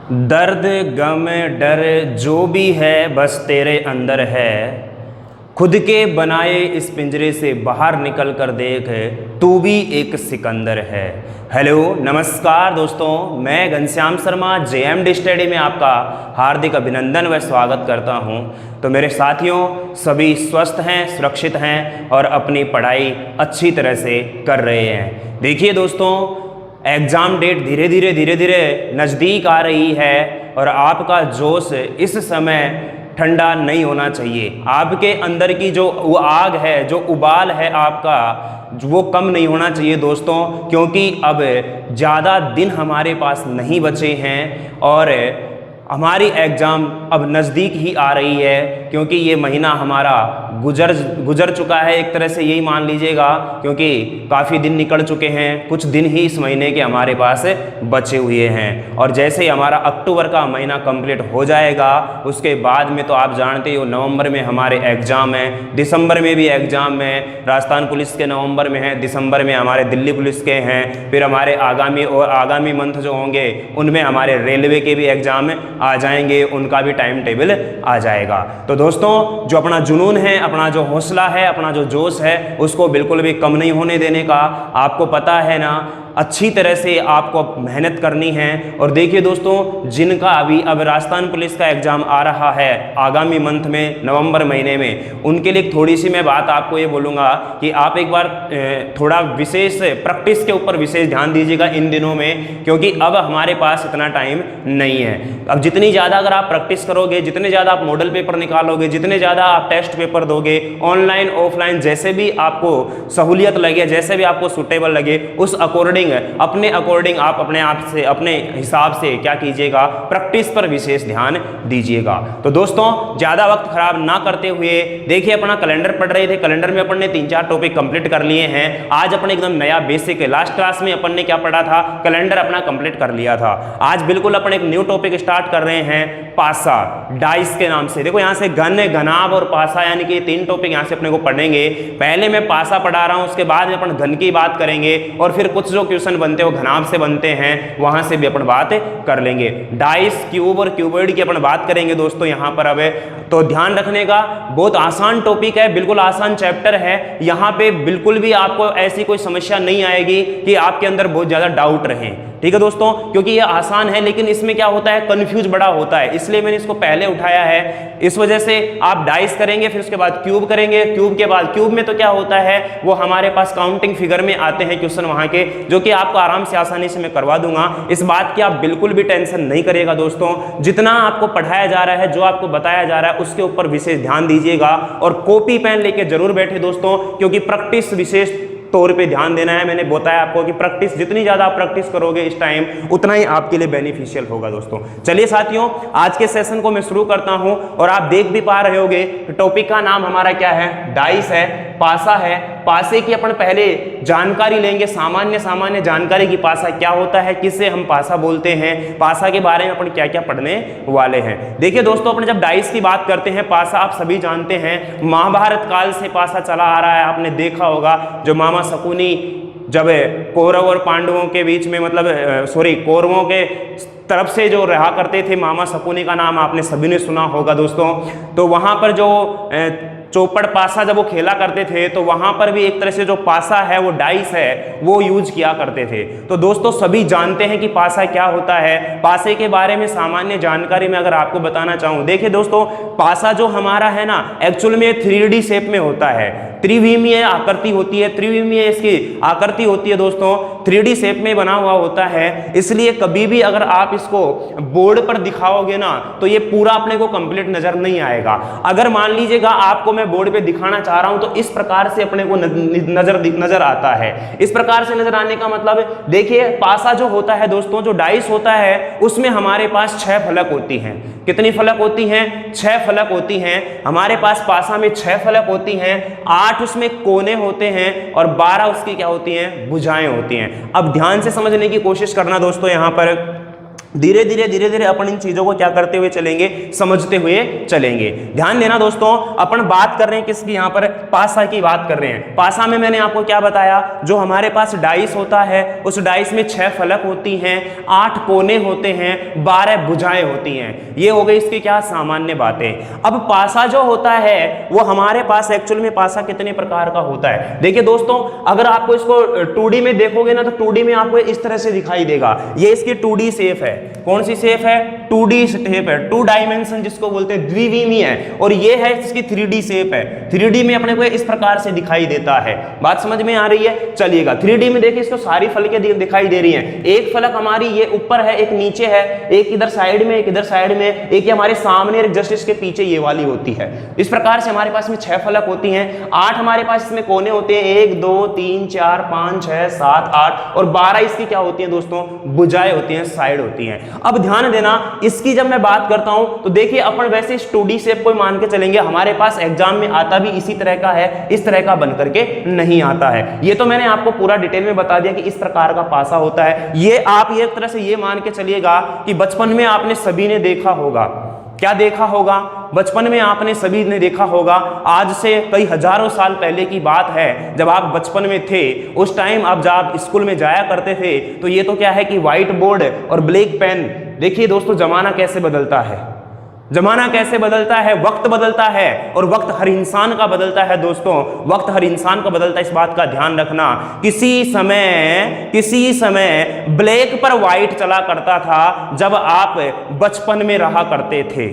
दर्द गम डर जो भी है बस तेरे अंदर है। खुद के बनाए इस पिंजरे से बाहर निकल कर देख, तू भी एक सिकंदर है। हेलो नमस्कार दोस्तों, मैं घनश्याम शर्मा JMD स्टडी में आपका हार्दिक अभिनंदन व स्वागत करता हूं। तो मेरे साथियों सभी स्वस्थ हैं, सुरक्षित हैं और अपनी पढ़ाई अच्छी तरह से कर रहे हैं। देखिए दोस्तों, एग्ज़ाम डेट धीरे धीरे नज़दीक आ रही है और आपका जोश इस समय ठंडा नहीं होना चाहिए। आपके अंदर की जो आग है, जो उबाल है आपका, वो कम नहीं होना चाहिए दोस्तों, क्योंकि अब ज़्यादा दिन हमारे पास नहीं बचे हैं और हमारी एग्ज़ाम अब नज़दीक ही आ रही है, क्योंकि ये महीना हमारा गुजर चुका है एक तरह से, यही मान लीजिएगा, क्योंकि काफ़ी दिन निकल चुके हैं। कुछ दिन ही इस महीने के हमारे पास बचे हुए हैं और जैसे ही हमारा अक्टूबर का महीना कंप्लीट हो जाएगा, उसके बाद में तो आप जानते हो नवंबर में हमारे एग्ज़ाम हैं, दिसंबर में भी एग्ज़ाम है, राजस्थान पुलिस के नवंबर में हैं, दिसंबर में हमारे दिल्ली पुलिस के हैं, फिर हमारे आगामी मंथ जो होंगे उनमें हमारे रेलवे के भी एग्ज़ाम आ जाएंगे, उनका भी टाइम टेबल आ जाएगा। तो दोस्तों, जो अपना जुनून है, अपना जो हौसला है, अपना जो जोश है, उसको बिल्कुल भी कम नहीं होने देने का। आपको पता है ना, अच्छी तरह से आपको मेहनत करनी है। और देखिए दोस्तों, जिनका अब राजस्थान पुलिस का एग्ज़ाम आ रहा है आगामी मंथ में, नवंबर महीने में, उनके लिए थोड़ी सी मैं बात आपको ये बोलूँगा कि आप एक बार थोड़ा विशेष प्रैक्टिस के ऊपर विशेष ध्यान दीजिएगा इन दिनों में, क्योंकि अब हमारे पास इतना टाइम नहीं है। अब जितनी ज़्यादा अगर आप प्रैक्टिस करोगे, जितने ज़्यादा आप मॉडल पेपर निकालोगे, जितने ज़्यादा आप टेस्ट पेपर दोगे, ऑनलाइन ऑफलाइन जैसे भी आपको सहूलियत लगे, जैसे भी आपको सूटेबल लगे, उस अपने अकॉर्डिंग आप अपने आप से, अपने हिसाब से क्या कीजिएगा, प्रैक्टिस पर विशेष ध्यान दीजिएगा। तो दोस्तों, ज़्यादा वक्त खराब ना करते हुए देखिए, अपना कैलेंडर पढ़ रहे थे, कैलेंडर में अपन ने 3-4 टॉपिक कंप्लीट कर लिए हैं। आज अपन एकदम नया बेसिक है, लास्ट क्लास में अपन ने क्या पढ़ा था, कैलेंडर अपना कंप्लीट कर लिया था। आज बिल्कुल अपन एक न्यू टॉपिक स्टार्ट कर रहे हैं, पासा, डाइस के नाम से। देखो यहाँ से घन, घनाभ और पासा, यानी कि 3 टॉपिक यहाँ से अपने को पढ़ेंगे। पहले मैं पासा पढ़ा रहा हूँ, उसके बाद में अपन घन की बात करेंगे और फिर कुछ जो क्वेश्चन बनते हो घनाभ से बनते हैं, वहां से भी अपन बात कर लेंगे। डाइस, क्यूब और क्यूबॉइड की अपन बात करेंगे दोस्तों यहाँ पर। अब तो ध्यान रखने का, बहुत आसान टॉपिक है, बिल्कुल आसान चैप्टर है। यहाँ पे बिल्कुल भी आपको ऐसी कोई समस्या नहीं आएगी कि आपके अंदर बहुत ज्यादा डाउट रहे, ठीक है दोस्तों, क्योंकि ये आसान है। लेकिन इसमें क्या होता है, कंफ्यूज बड़ा होता है, इसलिए मैंने इसको पहले उठाया है। इस वजह से आप डाइस करेंगे, फिर उसके बाद क्यूब करेंगे, क्यूब के बाद क्यूब में तो क्या होता है, वो हमारे पास काउंटिंग फिगर में आते हैं क्वेश्चन वहां के, जो कि आपको आराम से आसानी से मैं करवा दूंगा। इस बात की आप बिल्कुल भी टेंशन नहीं करिएगा दोस्तों। जितना आपको पढ़ाया जा रहा है, जो आपको बताया जा रहा है, उसके ऊपर विशेष ध्यान दीजिएगा और कॉपी पेन लेके जरूर बैठे दोस्तों, क्योंकि प्रैक्टिस विशेष तौर पे ध्यान देना है। मैंने बताया आपको कि प्रैक्टिस, जितनी ज्यादा आप प्रैक्टिस करोगे इस टाइम, उतना ही आपके लिए बेनिफिशियल होगा दोस्तों। चलिए साथियों, आज के सेशन को मैं शुरू करता हूं और आप देख भी पा रहे होगे टॉपिक का नाम हमारा क्या है, डाइस है, पासा है। पासे की अपन पहले जानकारी लेंगे, सामान्य जानकारी की पासा क्या होता है, किससे हम पासा बोलते हैं, पासा के बारे में अपन क्या क्या पढ़ने वाले हैं। देखिए दोस्तों, अपन जब डाइस की बात करते हैं, पासा आप सभी जानते हैं, महाभारत काल से पासा चला आ रहा है। आपने देखा होगा, जो मामा शकुनी जब कौरव और पांडवों के बीच में, कौरवों के तरफ से जो रहा करते थे, मामा शकुनी का नाम आपने सभी ने सुना होगा दोस्तों। तो वहां पर जो चौपड़ पासा जब वो खेला करते थे, तो वहां पर भी एक तरह से जो पासा है, वो डाइस है, वो यूज किया करते थे। तो दोस्तों, सभी जानते हैं कि पासा क्या होता है। पासे के बारे में सामान्य जानकारी में अगर आपको बताना चाहूं, देखिए दोस्तों, पासा जो हमारा है ना, एक्चुअल में 3D शेप में होता है, त्रिविमीय आकृति होती है, त्रिविमीय इसकी आकृति होती है दोस्तों, 3D शेप में बना हुआ होता है। इसलिए कभी भी अगर आप इसको बोर्ड पर दिखाओगे ना, तो ये पूरा अपने को कंप्लीट नजर नहीं आएगा। अगर मान लीजिएगा आपको मैं बोर्ड पे दिखाना चाह रहा हूं, तो इस प्रकार से अपने को नजर आता है। इस प्रकार से नजर आने का मतलब, देखिए पासा जो होता है दोस्तों, जो डाइस होता है, उसमें हमारे पास 6 फलक होती हैं। कितनी फलक होती हैं? 6 फलक होती हैं हमारे पास। पासा में 6 फलक होती हैं, 8 उसमें कोने होते हैं और 12 उसकी क्या होती हैं, भुजाएं होती हैं। अब ध्यान से समझने की कोशिश करना दोस्तों। यहां पर धीरे धीरे अपन इन चीजों को क्या करते हुए चलेंगे, समझते हुए चलेंगे। ध्यान देना दोस्तों, अपन बात कर रहे हैं किसकी, यहाँ पर पासा की बात कर रहे हैं। पासा में मैंने आपको क्या बताया, जो हमारे पास डाइस होता है उस डाइस में 6 फलक होती हैं, 8 कोने होते हैं, 12 भुजाएं होती हैं। ये हो गई इसकी क्या सामान्य बातें। अब पासा जो होता है वो हमारे पास एक्चुअल में पासा कितने प्रकार का होता है। देखिए दोस्तों, अगर आपको इसको 2D में देखोगे ना तो 2D में आपको इस तरह से दिखाई देगा। ये इसकी 2D शेप है। कौन सी शेप है, 2D शेप है, 2 डायमेंशन जिसको बोलते हैं, द्विविमीय है। और ये है इसकी 3D शेप है। 3D में अपने को इस प्रकार से दिखाई देता है। बात समझ में आ रही है, चलिएगा। 3D में देखिए इसको सारी फलकें दिखाई दे रही हैं। एक फलक हमारी ये ऊपर है, एक नीचे है, एक इधर साइड में, एक इधर साइड में, एक हमारे सामने और जस्ट इसके पीछे ये वाली होती है। इस प्रकार से हमारे पास में 6 फलक होती हैं, 8 हमारे पास इसमें कोने होते हैं, 1 2 3 4 5 6 7 8 और 12 इसकी क्या होती है दोस्तों, भुजाएं होती हैं, साइड होती हैं। अब ध्यान देना, इसकी जब मैं बात करता हूं तो देखिए अपन वैसे इस 2D शेप को मान के चलेंगे, हमारे पास एग्जाम में आता भी इसी तरह का है, इस तरह का बन करके नहीं आता है। ये तो मैंने आपको पूरा डिटेल में बता दिया कि इस प्रकार का पासा होता है। ये आप एक तरह से ये मान के चलिएगा कि बचपन में आपने सभी ने देखा होगा। क्या देखा होगा, बचपन में आपने सभी ने देखा होगा। आज से कई हजारों साल पहले की बात है, जब आप बचपन में थे उस टाइम आप जब स्कूल में जाया करते थे तो ये तो क्या है कि व्हाइट बोर्ड और ब्लैक पेन। देखिए दोस्तों, जमाना कैसे बदलता है, जमाना कैसे बदलता है, वक्त बदलता है और वक्त हर इंसान का बदलता है दोस्तों, वक्त हर इंसान का बदलता है। इस बात का ध्यान रखना। किसी समय ब्लैक पर व्हाइट चला करता था जब आप बचपन में रहा करते थे,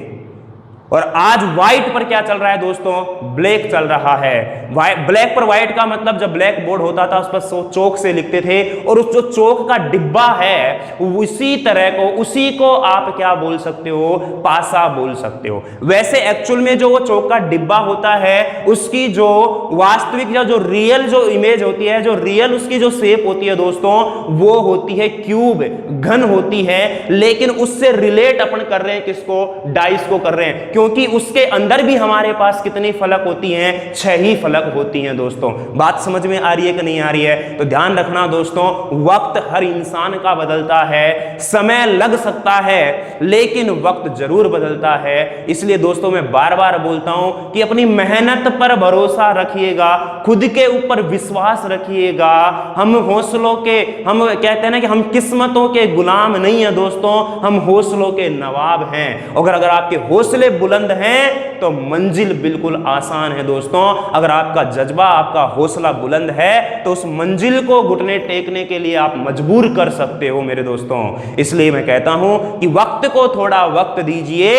और आज व्हाइट पर क्या चल रहा है दोस्तों, ब्लैक चल रहा है। ब्लैक पर व्हाइट का मतलब जब ब्लैक बोर्ड होता था उस पर चौक से लिखते थे, और उस जो चौक का डिब्बा है उसी तरह को, उसी को आप क्या बोल सकते हो, पासा बोल सकते हो। वैसे एक्चुअल में जो वो चौक का डिब्बा होता है उसकी जो वास्तविक जो रियल जो इमेज होती है, जो रियल उसकी जो शेप होती है दोस्तों, वो होती है क्यूब, घन होती है। लेकिन उससे रिलेट अपन कर रहे हैं किसको, डाइस को कर रहे हैं, क्योंकि उसके अंदर भी हमारे पास कितनी फलक होती हैं, 6 ही फलक होती हैं दोस्तों। बात समझ में आ रही है कि नहीं आ रही है। तो ध्यान रखना दोस्तों, वक्त हर इंसान का बदलता है, समय लग सकता है लेकिन वक्त जरूर बदलता है। इसलिए दोस्तों मैं बार बार बोलता हूं कि अपनी मेहनत पर भरोसा रखिएगा, खुद के ऊपर विश्वास रखिएगा। हम हौसलों के, हम कहते हैं ना कि हम किस्मतों के गुलाम नहीं है दोस्तों, हम हौसलों के नवाब हैं। अगर आपके हौसले बुलंद हैं तो मंजिल बिल्कुल आसान है दोस्तों। अगर आपका जज्बा, आपका हौसला बुलंद है तो उस मंजिल को घुटने टेकने के लिए आप मजबूर कर सकते हो मेरे दोस्तों। इसलिए मैं कहता हूं कि वक्त को थोड़ा वक्त दीजिए,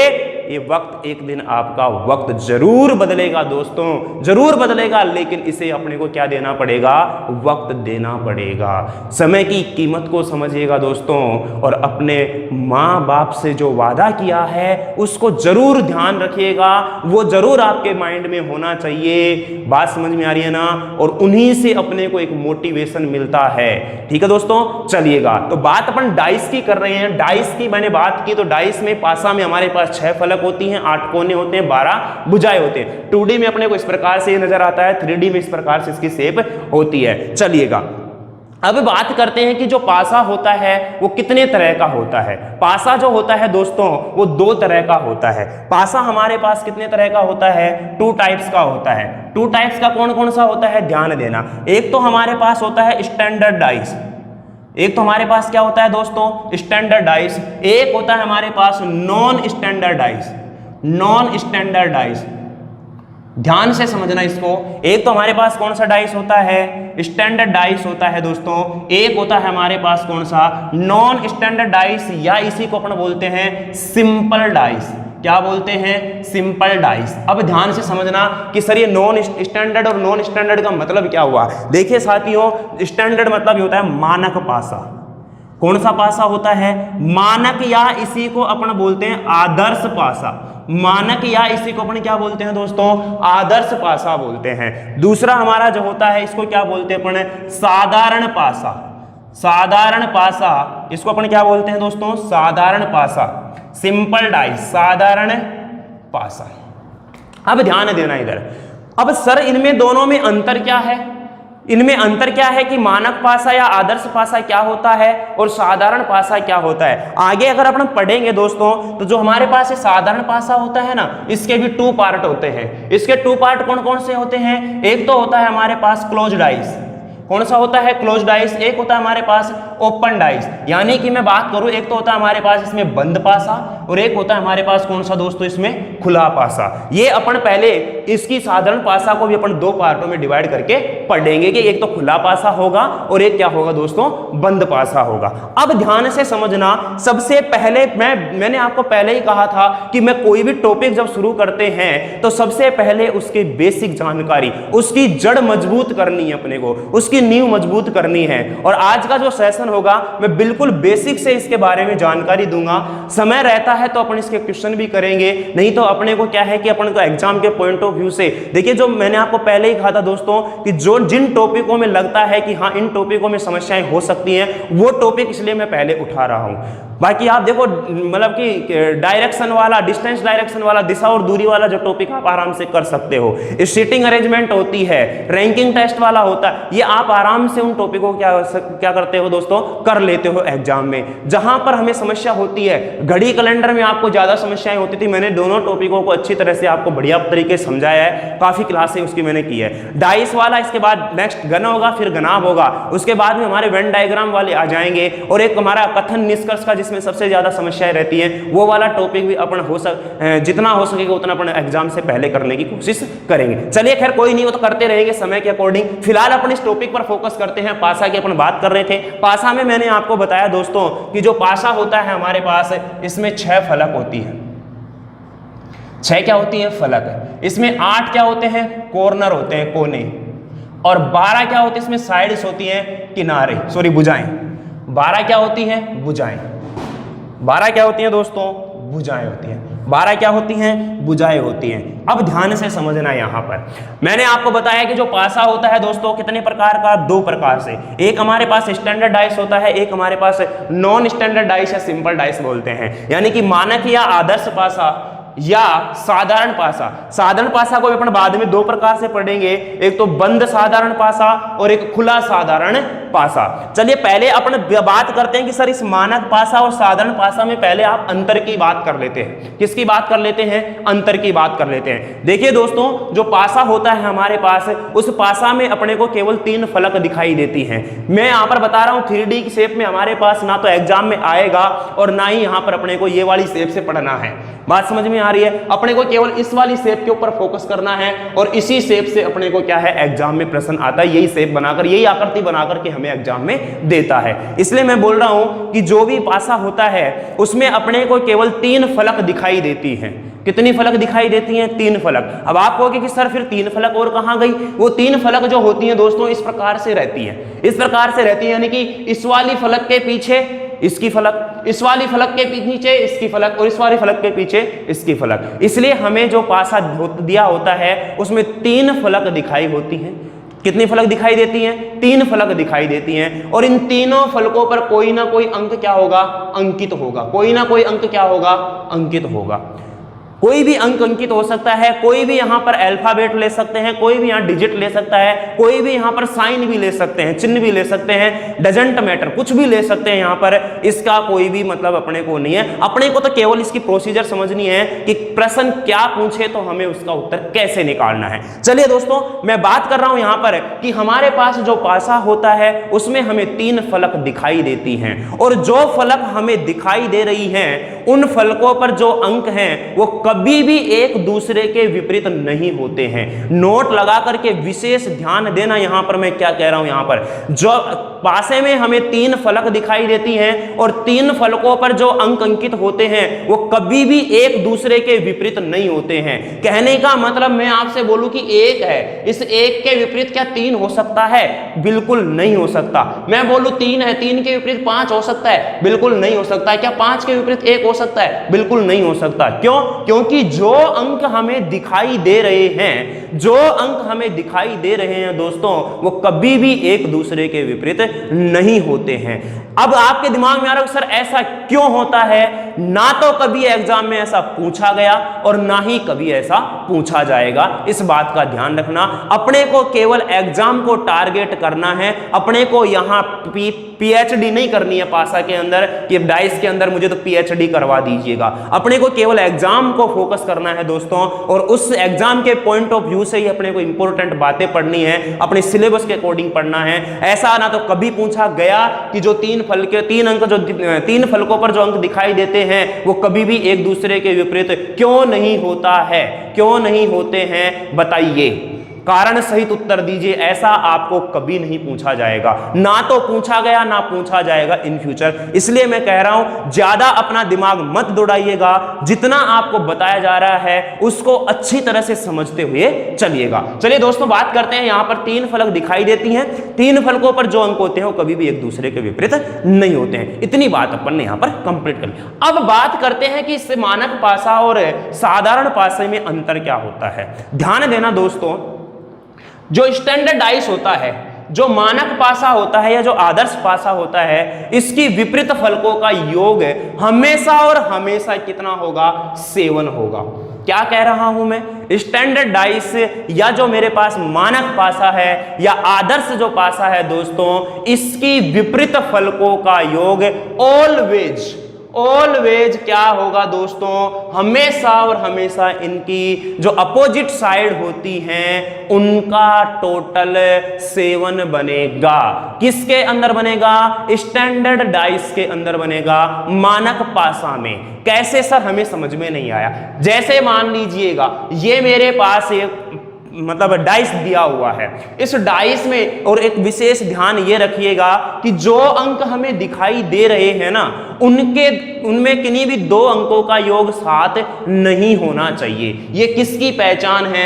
ये वक्त एक दिन आपका वक्त जरूर बदलेगा दोस्तों, जरूर बदलेगा। लेकिन इसे अपने को क्या देना पड़ेगा, वक्त देना पड़ेगा। समय की कीमत को समझिएगा दोस्तों, और अपने माँ बाप से जो वादा किया है उसको जरूर ध्यान रखिएगा, वो जरूर आपके माइंड में होना चाहिए। बात समझ में आ रही है ना। और उन्हीं से अपने को एक मोटिवेशन मिलता है। ठीक है दोस्तों, चलिएगा। तो बात अपन डाइस की कर रहे हैं। डाइस की मैंने बात की तो डाइस में, पासा में हमारे पास 6 फलक होती हैं, 8 कोने होते हैं, 12 भुजाएं होते हैं। 2D में अपने को इस प्रकार से नजर आता है, 3D में इस प्रकार से इसकी शेप होती है। चलिएगा, अब बात करते हैं कि जो पासा होता है वो कितने तरह का होता है। पासा जो होता है दोस्तों वो 2 तरह का होता है। पासा हमारे पास कितने तरह का होता है, 2 टाइप्स का होता है। 2 टाइप्स का कौन कौन सा होता है, ध्यान देना। एक तो हमारे पास होता है स्टैंडर्ड डाइस, एक तो हमारे पास क्या होता है दोस्तों, स्टैंडर्ड डाइस। एक होता है हमारे पास non standard dice, non standard dice. ध्यान से समझना इसको। एक तो हमारे पास कौन सा डाइस होता है, स्टैंडर्ड डाइस होता है दोस्तों। एक होता है हमारे पास कौन सा, नॉन स्टैंडर्ड डाइस, या इसी को अपन बोलते हैं सिंपल डाइस। क्या बोलते हैं, सिंपल डाइस। अब ध्यान से समझना कि सर ये नॉन स्टैंडर्ड और नॉन स्टैंडर्ड का मतलब क्या हुआ। देखिए साथियों, स्टैंडर्ड मतलब होता है मानक पासा। कौन सा पासा होता है, मानक, या इसी को अपन बोलते हैं आदर्श पासा। मानक या इसी को अपन क्या बोलते हैं दोस्तों, आदर्श पासा बोलते हैं। दूसरा हमारा जो होता है इसको क्या बोलते हैं अपन, साधारण पासा। साधारण पासा, इसको अपन क्या बोलते हैं दोस्तों, साधारण पासा। सिंपल डाइस, साधारण पासा। अब ध्यान देना इधर। अब सर इनमें दोनों में अंतर क्या है, इनमें अंतर क्या है कि मानक पासा या आदर्श पासा क्या होता है और साधारण पासा क्या होता है। आगे अगर अपन पढ़ेंगे दोस्तों तो जो हमारे पास ये साधारण पासा होता है ना, इसके भी 2 पार्ट होते हैं। इसके 2 पार्ट कौन कौन से होते हैं? एक तो होता है हमारे पास क्लोज्ड आइस। कौन सा होता है? Closed ice. एक होता है हमारे पास ओपन आइस। यानी कि मैं बात करूं, एक तो होता है हमारे पास इसमें बंद पासा और एक होता है हमारे पास कौन सा दोस्तों? इसमें खुला पासा। ये अपन पहले इसकी साधारण पासा को भी अपन 2 पार्टों में डिवाइड करके पढ़ेंगे कि एक तो खुला पासा होगा और एक क्या होगा दोस्तों? बंद पासा होगा। अब ध्यान से समझना, सबसे पहले मैंने आपको पहले ही कहा था कि मैं कोई भी टॉपिक जब शुरू करते हैं तो सबसे पहले उसकी बेसिक जानकारी, उसकी जड़ मजबूत करनी है, अपने को उसकी नींव मजबूत करनी है। और आज का जो सेशन होगा मैं बिल्कुल बेसिक से इसके बारे में जानकारी दूंगा। समय रहता है तो अपन इसके क्वेश्चन भी करेंगे, नहीं तो अपने को क्या है कि अपन को एग्जाम के पॉइंट ऑफ व्यू से देखिए, जो मैंने आपको पहले ही कहा था दोस्तों कि जो जिन टॉपिकों में लगता है कि हाँ इन टॉपिकों में समस्याएं हो सकती हैं, वो टॉपिक इसलिए मैं पहले उठा रहा हूं। बाकी आप देखो मतलब कि डायरेक्शन वाला, डिस्टेंस डायरेक्शन वाला, दिशा और दूरी वाला जो टॉपिक आप आराम से कर सकते हो। सीटिंग अरेंजमेंट होती है, रैंकिंग टेस्ट वाला होता है, ये आप आराम से उन टॉपिकों को क्या करते हो दोस्तों? कर लेते हो एग्जाम में। जहां पर हमें समस्या होती है, घड़ी कैलेंडर में आपको ज्यादा समस्याएं होती थी, मैंने दोनों टॉपिकों को अच्छी तरह से आपको बढ़िया तरीके से समझाया है, काफी क्लासें उसकी मैंने की है। डाइस वाला, इसके बाद नेक्स्ट घन होगा, फिर घनाभ होगा, उसके बाद में हमारे वेन डायग्राम वाले आ जाएंगे, और एक हमारा कथन निष्कर्ष का जिसमें सबसे ज्यादा समस्याएं रहती हैं, वो वाला टॉपिक भी अपन जितना हो सकेगा उतना अपन एग्जाम से पहले करने की कोशिश करेंगे। चलिए खैर कोई नहीं, वो तो करते रहेंगे समय के अकॉर्डिंग। फिलहाल अपन इस टॉपिक पर फोकस करते हैं। पासा की अपन बात कर रहे थे। पासा में मैंने आपको बताया दोस्तों कि जो पासा होता है हमारे पास, इसमें 6 फलक होती है। 6 क्या होती है? फलक। इसमें 8 क्या होते हैं? कॉर्नर होते हैं, कोने। और 12 क्या होते हैं? इसमें साइड्स होती हैं, किनारे, सॉरी भुजाएं। 12 क्या होती हैं? भुजाएं। 12 क्या होती हैं दोस्तों? भुजाएं होती हैं। 12 क्या होती हैं? भुजाएं होती हैं। अब ध्यान से समझना, यहां पर मैंने आपको बताया कि जो पासा होता है दोस्तों कितने प्रकार का? 2 प्रकार से। एक हमारे पास स्टैंडर्ड डाइस होता है, एक हमारे पास नॉन स्टैंडर्ड डाइस या सिंपल डाइस बोलते हैं, यानी कि मानक या आदर्श पासा या साधारण पासा। साधारण पासा को अपन बाद में 2 प्रकार से पढ़ेंगे, एक तो बंद साधारण पासा और एक खुला साधारण पासा। चलिए पहले अपन बात करते हैं कि सर इस मानक पासा और साधारण पासा में पहले आप अंतर की बात कर लेते हैं। किसकी बात कर लेते हैं? अंतर की बात कर लेते हैं। देखिए दोस्तों, जो पासा होता है हमारे पास, उस पासा में अपने को केवल 3 फलक दिखाई देती हैं। मैं यहां पर बता रहा हूं 3D की शेप में हमारे पास ना तो एग्जाम में आएगा और ना ही यहां पर अपने को ये वाली शेप से पढ़ना है। बात समझ में आ रही है? अपने को केवल इस वाली शेप के ऊपर फोकस करना है और इसी शेप से अपने को क्या है एग्जाम में प्रश्न आता है, यही शेप बनाकर, यही आकृति बनाकर के हमें एग्जाम में देता है। इसलिए मैं बोल रहा हूं कि जो भी पासा होता है उसमें अपने को केवल 3 फलक दिखाई देती हैं। कितनी फलक दिखाई देती हैं? 3 फलक। अब आप कहोगे कि सर फिर 3 फलक और कहां गई? वो 3 फलक जो होती हैं दोस्तों इस प्रकार से रहती है, इस प्रकार से रहती है, यानी कि इस वाली फलक के पीछे इसकी फलक, इस वाली फलक के नीचे इसकी फलक और इस वाली फलक के पीछे इसकी फलक। इसलिए हमें जो पासा दिया होता है उसमें 3 फलक दिखाई होती हैं। कितनी फलक दिखाई देती हैं? 3 फलक दिखाई देती हैं। और इन तीनों फलकों पर कोई ना कोई अंक क्या होगा? अंकित होगा। कोई ना कोई अंक क्या होगा? अंकित होगा। कोई भी अंक अंकित हो सकता है, कोई भी यहां पर अल्फाबेट ले सकते हैं, कोई भी यहां डिजिट ले सकता है, कोई भी यहां पर साइन भी ले सकते हैं, चिन्ह भी ले सकते हैं, डजंट मैटर, कुछ भी ले सकते हैं यहां पर। इसका कोई भी मतलब अपने को नहीं है। अपने को तो केवल इसकी प्रोसीजर समझनी है कि प्रश्न क्या पूछे तो हमें उसका उत्तर कैसे निकालना है। चलिए दोस्तों, मैं बात कर रहा हूं यहां पर कि हमारे पास जो पासा होता है उसमें हमें 3 फलक दिखाई देती हैं, और जो फलक हमें दिखाई दे रही हैं उन फलकों पर जो अंक हैं वो कभी भी एक दूसरे के विपरीत नहीं होते हैं। नोट लगा करके विशेष ध्यान देना, यहां पर मैं क्या कह रहा हूं, यहां पर जो पासे में हमें 3 फलक दिखाई देती हैं और 3 फलकों पर जो अंक अंकित होते हैं वो कभी भी एक दूसरे के विपरीत नहीं होते हैं। कहने का मतलब मैं आपसे बोलूं कि 1 है, इस 1 के विपरीत क्या 3 हो सकता है? बिल्कुल नहीं हो सकता। मैं बोलूं 3 है, 3 के विपरीत 5 हो सकता है? बिल्कुल नहीं हो सकता। क्या 5 के विपरीत 1 हो सकता है? बिल्कुल नहीं हो सकता। क्यों? क्योंकि जो अंक हमें दिखाई दे रहे हैं, जो अंक हमें दिखाई दे रहे हैं दोस्तों वो कभी भी एक दूसरे के विपरीत नहीं होते हैं। अब आपके दिमाग में आ रहा है सर ऐसा क्यों होता है? ना तो कभी एग्जाम में ऐसा पूछा गया और ना ही कभी ऐसा पूछा जाएगा। इस बात का ध्यान रखना। अपने को केवल एग्जाम को टारगेट करना है, अपने को यहां पीएचडी नहीं करनी है पासा के अंदर कि डाइस के अंदर मुझे तो पीएचडी करवा दीजिएगा। अपने को केवल एग्जाम को फोकस करना है दोस्तों, और उस एग्जाम के पॉइंट ऑफ व्यू से ही अपने को इंपॉर्टेंट बातें पढ़नी है, अपने सिलेबस के अकॉर्डिंग पढ़ना है। ऐसा ना तो कभी पूछा गया कि जो तीन फलकों पर जो अंक दिखाई देते हैं वो कभी भी एक दूसरे के विपरीत क्यों नहीं होता है, क्यों नहीं होते हैं, बताइए। कारण सहित उत्तर दीजिए। ऐसा आपको कभी नहीं पूछा जाएगा, ना तो पूछा गया ना पूछा जाएगा इन फ्यूचर। इसलिए मैं कह रहा हूं ज्यादा अपना दिमाग मत दौड़ाइएगा, जितना आपको बताया जा रहा है उसको अच्छी तरह से समझते हुए चलिएगा। चलिए दोस्तों बात करते हैं। यहां पर तीन फलक दिखाई देती हैं, तीन फलकों पर जो अंक होते हैं वो कभी भी एक दूसरे के विपरीत नहीं होते हैं। इतनी बात अपन ने यहां पर कंप्लीट कर ली। अब बात करते हैं कि इससे मानक पासा और साधारण पासे में अंतर क्या होता है। ध्यान देना दोस्तों, जो स्टैंडर्ड डाइस होता है, जो मानक पासा होता है या जो आदर्श पासा होता है, इसकी विपरीत फलकों का योग हमेशा और हमेशा कितना होगा? 7 होगा। क्या कह रहा हूं मैं? स्टैंडर्ड डाइस या जो मेरे पास मानक पासा है या आदर्श जो पासा है दोस्तों, इसकी विपरीत फलकों का योग ऑलवेज क्या होगा दोस्तों? हमेशा और हमेशा इनकी जो अपोजिट साइड होती हैं उनका टोटल 7 बनेगा। किसके अंदर बनेगा? स्टैंडर्ड डाइस के अंदर बनेगा, मानक पासा में। कैसे सर? हमें समझ में नहीं आया। जैसे मान लीजिएगा ये मेरे पास एक मतलब डाइस दिया हुआ है, इस डाइस में, और एक विशेष ध्यान ये रखिएगा कि जो अंक हमें दिखाई दे रहे हैं ना उनमें किन्हीं भी 2 अंकों का योग 7 नहीं होना चाहिए। ये किसकी पहचान है?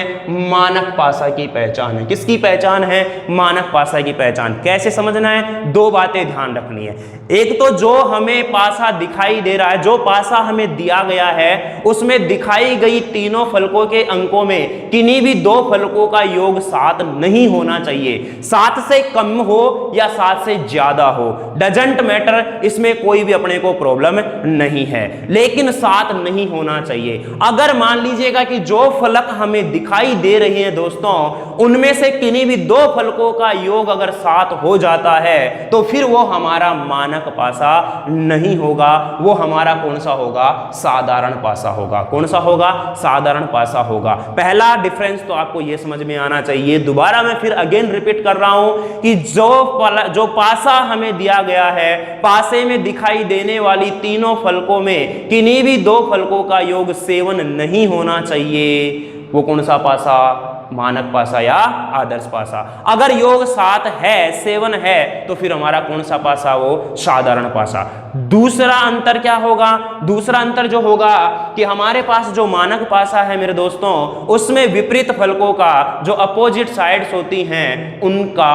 मानक पासा की पहचान है। किसकी पहचान है? मानक पासा की पहचान। कैसे समझना है? 2 बातें ध्यान रखनी है। एक तो जो हमें पासा दिखाई दे रहा है, जो पासा हमें दिया गया है उसमें दिखाई गई तीनों फलकों के अंकों में किन्हीं भी 2 फलकों का योग 7 नहीं होना चाहिए। 7 से कम हो या 7 से ज्यादा हो, डजंट मैटर, इसमें कोई भी अपने को प्रॉब्लम नहीं है, लेकिन 7 नहीं होना चाहिए। अगर मान लीजिएगा कि जो फलक हमें दिखाई दे रहे हैं दोस्तों उनमें से किन्हीं भी 2 फलकों का योग अगर 7 हो जाता है तो फिर वो हमारा मानक पासा नहीं होगा, वो हमारा कौन सा होगा? साधारण पासा होगा। कौन सा होगा? साधारण पासा होगा। पहला डिफरेंस तो आपको यह समझ में आना चाहिए। दोबारा मैं फिर अगेन रिपीट कर रहा हूं कि जो पासा हमें दिया गया है, पासे में दिखाई देने वाली तीनों फलकों में किन्हीं भी 2 फलकों का योग 7 नहीं होना चाहिए। वो कौन सा पासा? मानक पासा या आदर्श पासा। अगर योग 7 है, 7 है, तो फिर हमारा कौन सा पासा? वो साधारण पासा। दूसरा अंतर क्या होगा? दूसरा अंतर जो होगा कि हमारे पास जो मानक पासा है मेरे दोस्तों उसमें विपरीत फलकों का जो अपोजिट साइड्स होती हैं उनका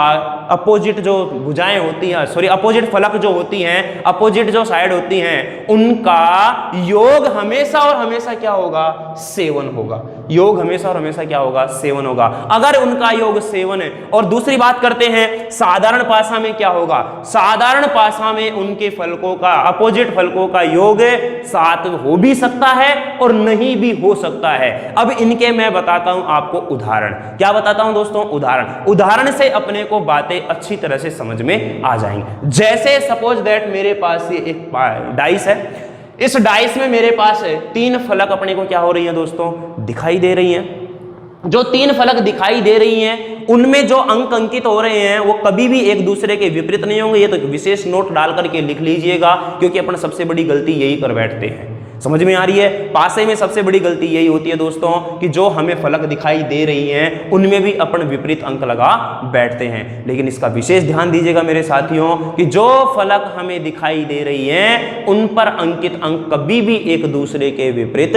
अपोजिट जो भुजाएं होती हैं, सॉरी अपोजिट फलक जो होती हैं, अपोजिट जो साइड होती हैं उनका योग हमेशा और हमेशा क्या होगा? 7 होगा। योग हमेशा और हमेशा क्या होगा? 7 होगा। अगर उनका योग 7 है। और दूसरी बात करते हैं साधारण पासा में क्या होगा? साधारण पासा में उनके फलकों का, अपोजिट फलकों का योग 7 हो भी सकता है और नहीं भी हो सकता है। अब इनके मैं बताता हूं आपको उदाहरण। क्या बताता हूं दोस्तों? उदाहरण से अपने को बातें अच्छी तरह से समझ में आ जाएंगी। जैसे सपोज दैट मेरे पास ये एक डाइस है, इस डाइस में मेरे पास 3 फलक अपने को क्या हो रही है दोस्तों? दिखाई दे रही हैं। जो 3 फलक दिखाई दे रही हैं उनमें जो अंक अंकित हो रहे हैं वो कभी भी एक दूसरे के विपरीत नहीं होंगे। ये तो विशेष नोट डाल करके लिख लीजिएगा, क्योंकि अपन सबसे बड़ी गलती यही कर बैठते हैं। समझ में आ रही है? पासे में सबसे बड़ी गलती यही होती है दोस्तों कि जो हमें फलक दिखाई दे रही हैं उनमें भी अपन विपरीत अंक लगा बैठते हैं। लेकिन इसका विशेष ध्यान दीजिएगा मेरे साथियों कि जो फलक हमें दिखाई दे रही हैं उन पर अंकित अंक कभी भी एक दूसरे के विपरीत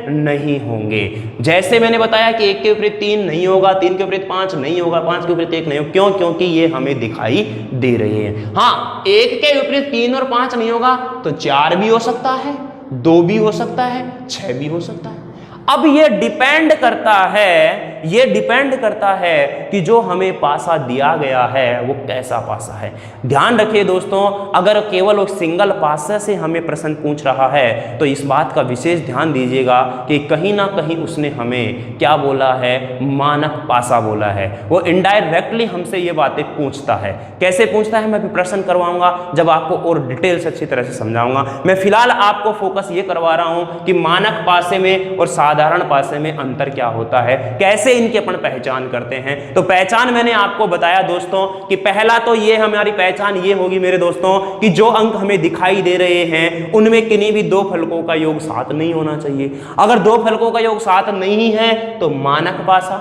नहीं होंगे। जैसे मैंने बताया कि 1 के विपरीत 3 नहीं होगा, 3 के विपरीत 5 नहीं होगा, 5 के विपरीत 1 नहीं होगा। क्यों? क्योंकि ये हमें दिखाई दे रही है। हाँ, 1 के विपरीत 3 और 5 नहीं होगा तो 4 भी हो सकता है, 2 भी हो सकता है, 6 भी हो सकता है। अब ये डिपेंड करता है ये डिपेंड करता है कि जो हमें पासा दिया गया है वो कैसा पासा है। ध्यान रखिए दोस्तों, अगर केवल वो सिंगल पासा से हमें प्रश्न पूछ रहा है तो इस बात का विशेष ध्यान दीजिएगा कि कहीं ना कहीं उसने हमें क्या बोला है, मानक पासा बोला है। वो इनडायरेक्टली हमसे ये बातें पूछता है। कैसे पूछता है मैं भी प्रश्न करवाऊंगा जब आपको और डिटेल से अच्छी तरह से समझाऊंगा। मैं फिलहाल आपको फोकस ये करवा रहा हूं कि मानक पासे में और साधारण पासे में अंतर क्या होता है, कैसे इनकी अपन पहचान करते हैं। तो पहचान मैंने आपको बताया दोस्तों कि पहला तो ये हमारी पहचान ये होगी मेरे दोस्तों कि जो अंक हमें दिखाई दे रहे हैं उनमें किन्हीं भी दो फलकों का योग 7 नहीं होना चाहिए। अगर दो फलकों का योग 7 नहीं है तो मानक पासा,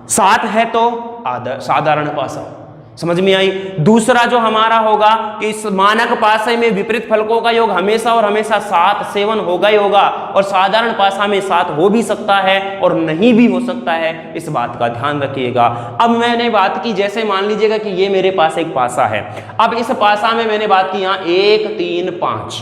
7 है तो साधारण पासा। समझ में आई। दूसरा जो हमारा होगा कि इस मानक पासे में विपरीत फलकों का योग हमेशा और हमेशा 7 7 होगा ही होगा, और साधारण पासा में 7 हो भी सकता है और नहीं भी हो सकता है। इस बात का ध्यान रखिएगा। अब मैंने बात की, जैसे मान लीजिएगा कि ये मेरे पास एक पासा है। अब इस पासा में मैंने बात की यहाँ 1 3 5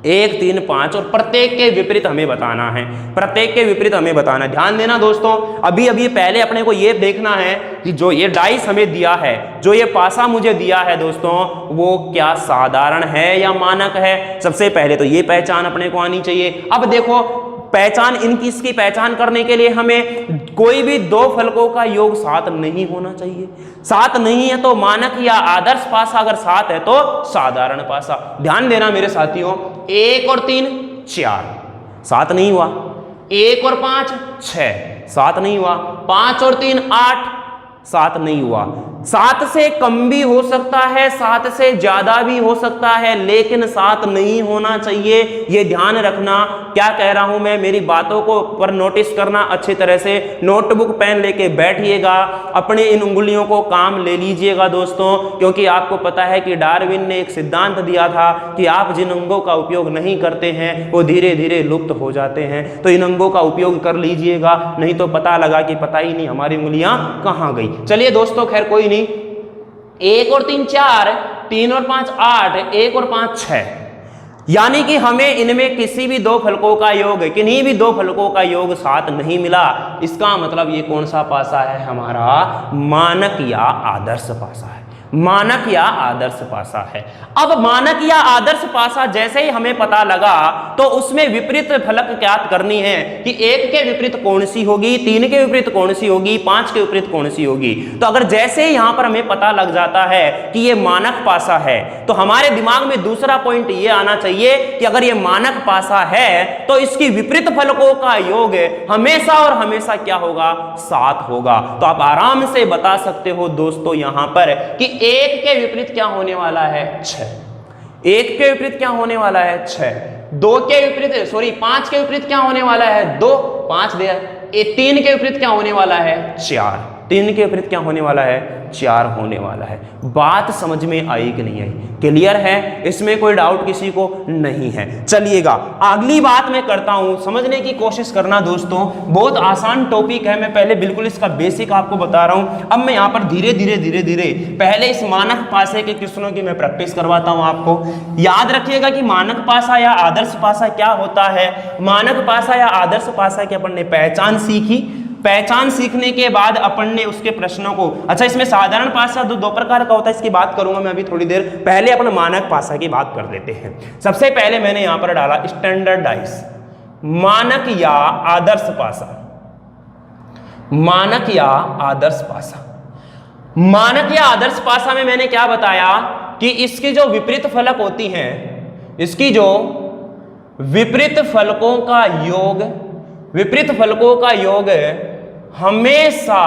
1 3 5 और प्रत्येक के विपरीत हमें बताना है, प्रत्येक के विपरीत हमें बताना है। ध्यान देना दोस्तों, अभी अभी पहले अपने को ये देखना है कि जो ये डाइस हमें दिया है, जो ये पासा मुझे दिया है दोस्तों, वो क्या साधारण है या मानक है। सबसे पहले तो ये पहचान अपने को आनी चाहिए। अब देखो पहचान इनकी, इसकी पहचान करने के लिए हमें कोई भी दो फलकों का योग 7 नहीं होना चाहिए। 7 नहीं है तो मानक या आदर्श पासा, अगर 7 है तो साधारण पासा। ध्यान देना मेरे साथियों, 1 और 3 4, 7 नहीं हुआ। 1 और 5 6, 7 नहीं हुआ। 5 और 3 8, 7 नहीं हुआ। 7 से कम भी हो सकता है, 7 से ज्यादा भी हो सकता है, लेकिन 7 नहीं होना चाहिए। ये ध्यान रखना। क्या कह रहा हूं मैं, मेरी बातों को पर नोटिस करना अच्छी तरह से। नोटबुक पेन लेके बैठिएगा, अपने इन उंगलियों को काम ले लीजिएगा दोस्तों, क्योंकि आपको पता है कि डार्विन ने एक सिद्धांत दिया था कि आप जिन अंगों का उपयोग नहीं करते हैं वो धीरे धीरे लुप्त हो जाते हैं। तो इन अंगों का उपयोग कर लीजिएगा, नहीं तो पता लगा कि पता ही नहीं हमारी उंगलियां कहां गई। चलिए दोस्तों, खैर कोई नहीं। 1 और 3 4, 3 और 5 8, 1 और 5 6, यानी कि हमें इनमें किसी भी दो फलकों का योग, किन्हीं भी दो फलकों का योग 7 नहीं मिला। इसका मतलब ये कौन सा पासा है, हमारा मानक या आदर्श पासा है। मानक या आदर्श पासा है। अब मानक या आदर्श पासा जैसे ही हमें पता लगा तो उसमें विपरीत फलक ज्ञात करनी है कि 1 के विपरीत कौन सी होगी, 3 के विपरीत कौन सी होगी, 5 के विपरीत कौन सी होगी। तो अगर जैसे ही यहां पर हमें पता लग जाता है कि ये मानक पासा है तो हमारे दिमाग में दूसरा पॉइंट ये आना चाहिए कि अगर ये मानक पासा है तो इसकी विपरीत फलकों का योग हमेशा और हमेशा क्या होगा, 7 होगा। तो आप आराम से बता सकते हो दोस्तों यहां पर कि 1 के विपरीत क्या होने वाला है, 6। 1 के विपरीत क्या होने वाला है, 6। 2 के विपरीत 5 के विपरीत क्या होने वाला है, 2, 5 दिया। 3 के विपरीत क्या होने वाला है, 4। 3 के विपरीत क्या होने वाला है, 4 होने वाला है। बात समझ में आई कि नहीं आई, क्लियर है, इसमें कोई डाउट किसी को नहीं है। चलिएगा अगली बात मैं करता हूं, समझने की कोशिश करना दोस्तों। बहुत आसान टॉपिक है, मैं पहले बिल्कुल इसका बेसिक आपको बता रहा हूं। अब मैं यहां पर धीरे धीरे पहले इस मानक पासे के क्वेश्चनों की मैं प्रैक्टिस करवाता हूं आपको। याद रखिएगा कि मानक पासा या आदर्श पासा क्या होता है। मानक पासा या आदर्श पासा की अपन ने पहचान सीखी। पहचान सीखने के बाद अपन ने उसके प्रश्नों को, अच्छा इसमें साधारण पासा दो प्रकार का होता है, इसकी बात करूंगा मैं अभी थोड़ी देर। पहले अपन मानक पासा की बात कर लेते हैं। सबसे पहले मैंने यहां पर डाला स्टैंडर्डाइज, मानक या आदर्श पासा। मानक या आदर्श पासा, मानक या आदर्श पासा में मैंने क्या बताया कि इसकी जो विपरीत फलक होती हैं, इसकी जो विपरीत फलकों का योग, विपरीत फलकों का योग हमेशा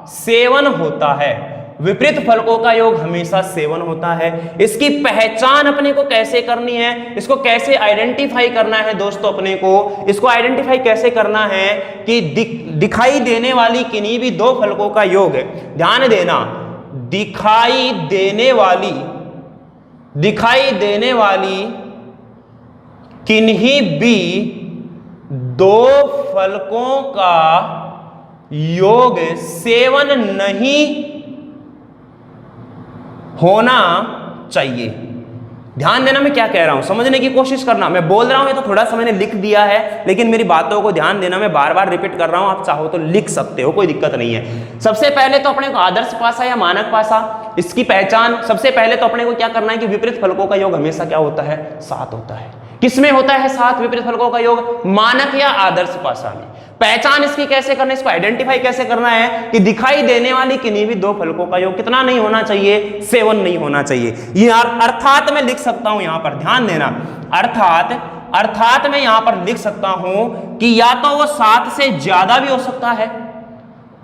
7 होता है। विपरीत फलकों का योग हमेशा 7 होता है। इसकी पहचान अपने को कैसे करनी है, इसको कैसे आइडेंटिफाई करना है दोस्तों अपने को, इसको आइडेंटिफाई कैसे करना है कि दिखाई देने वाली किन्हीं भी दो फलकों का योग है। ध्यान देना, दिखाई देने वाली किन्हीं भी दो फलकों का योग 7 नहीं होना चाहिए। ध्यान देना मैं क्या कह रहा हूं, समझने की कोशिश करना। मैं बोल रहा हूं ये तो थोड़ा सा मैंने लिख दिया है, लेकिन मेरी बातों को ध्यान देना, मैं बार बार रिपीट कर रहा हूं, आप चाहो तो लिख सकते हो, कोई दिक्कत नहीं है। सबसे पहले तो अपने को आदर्श पासा या मानक पासा, इसकी पहचान सबसे पहले तो अपने को क्या करना है कि विपरीत फलकों का योग हमेशा क्या होता है, 7 होता है। किसमें होता है 7 विपरीत फलकों का योग, मानक या आदर्श पासा में। पहचान इसकी कैसे करना है, इसको आइडेंटिफाई कैसे करना है कि दिखाई देने वाली किन्हीं भी 2 फलकों का योग कितना नहीं होना चाहिए, 7 नहीं होना चाहिए। ये अर्थात मैं लिख सकता हूं, यहां पर ध्यान देना, अर्थात मैं यहां पर लिख सकता हूं कि या तो वो 7 से ज्यादा भी हो सकता है,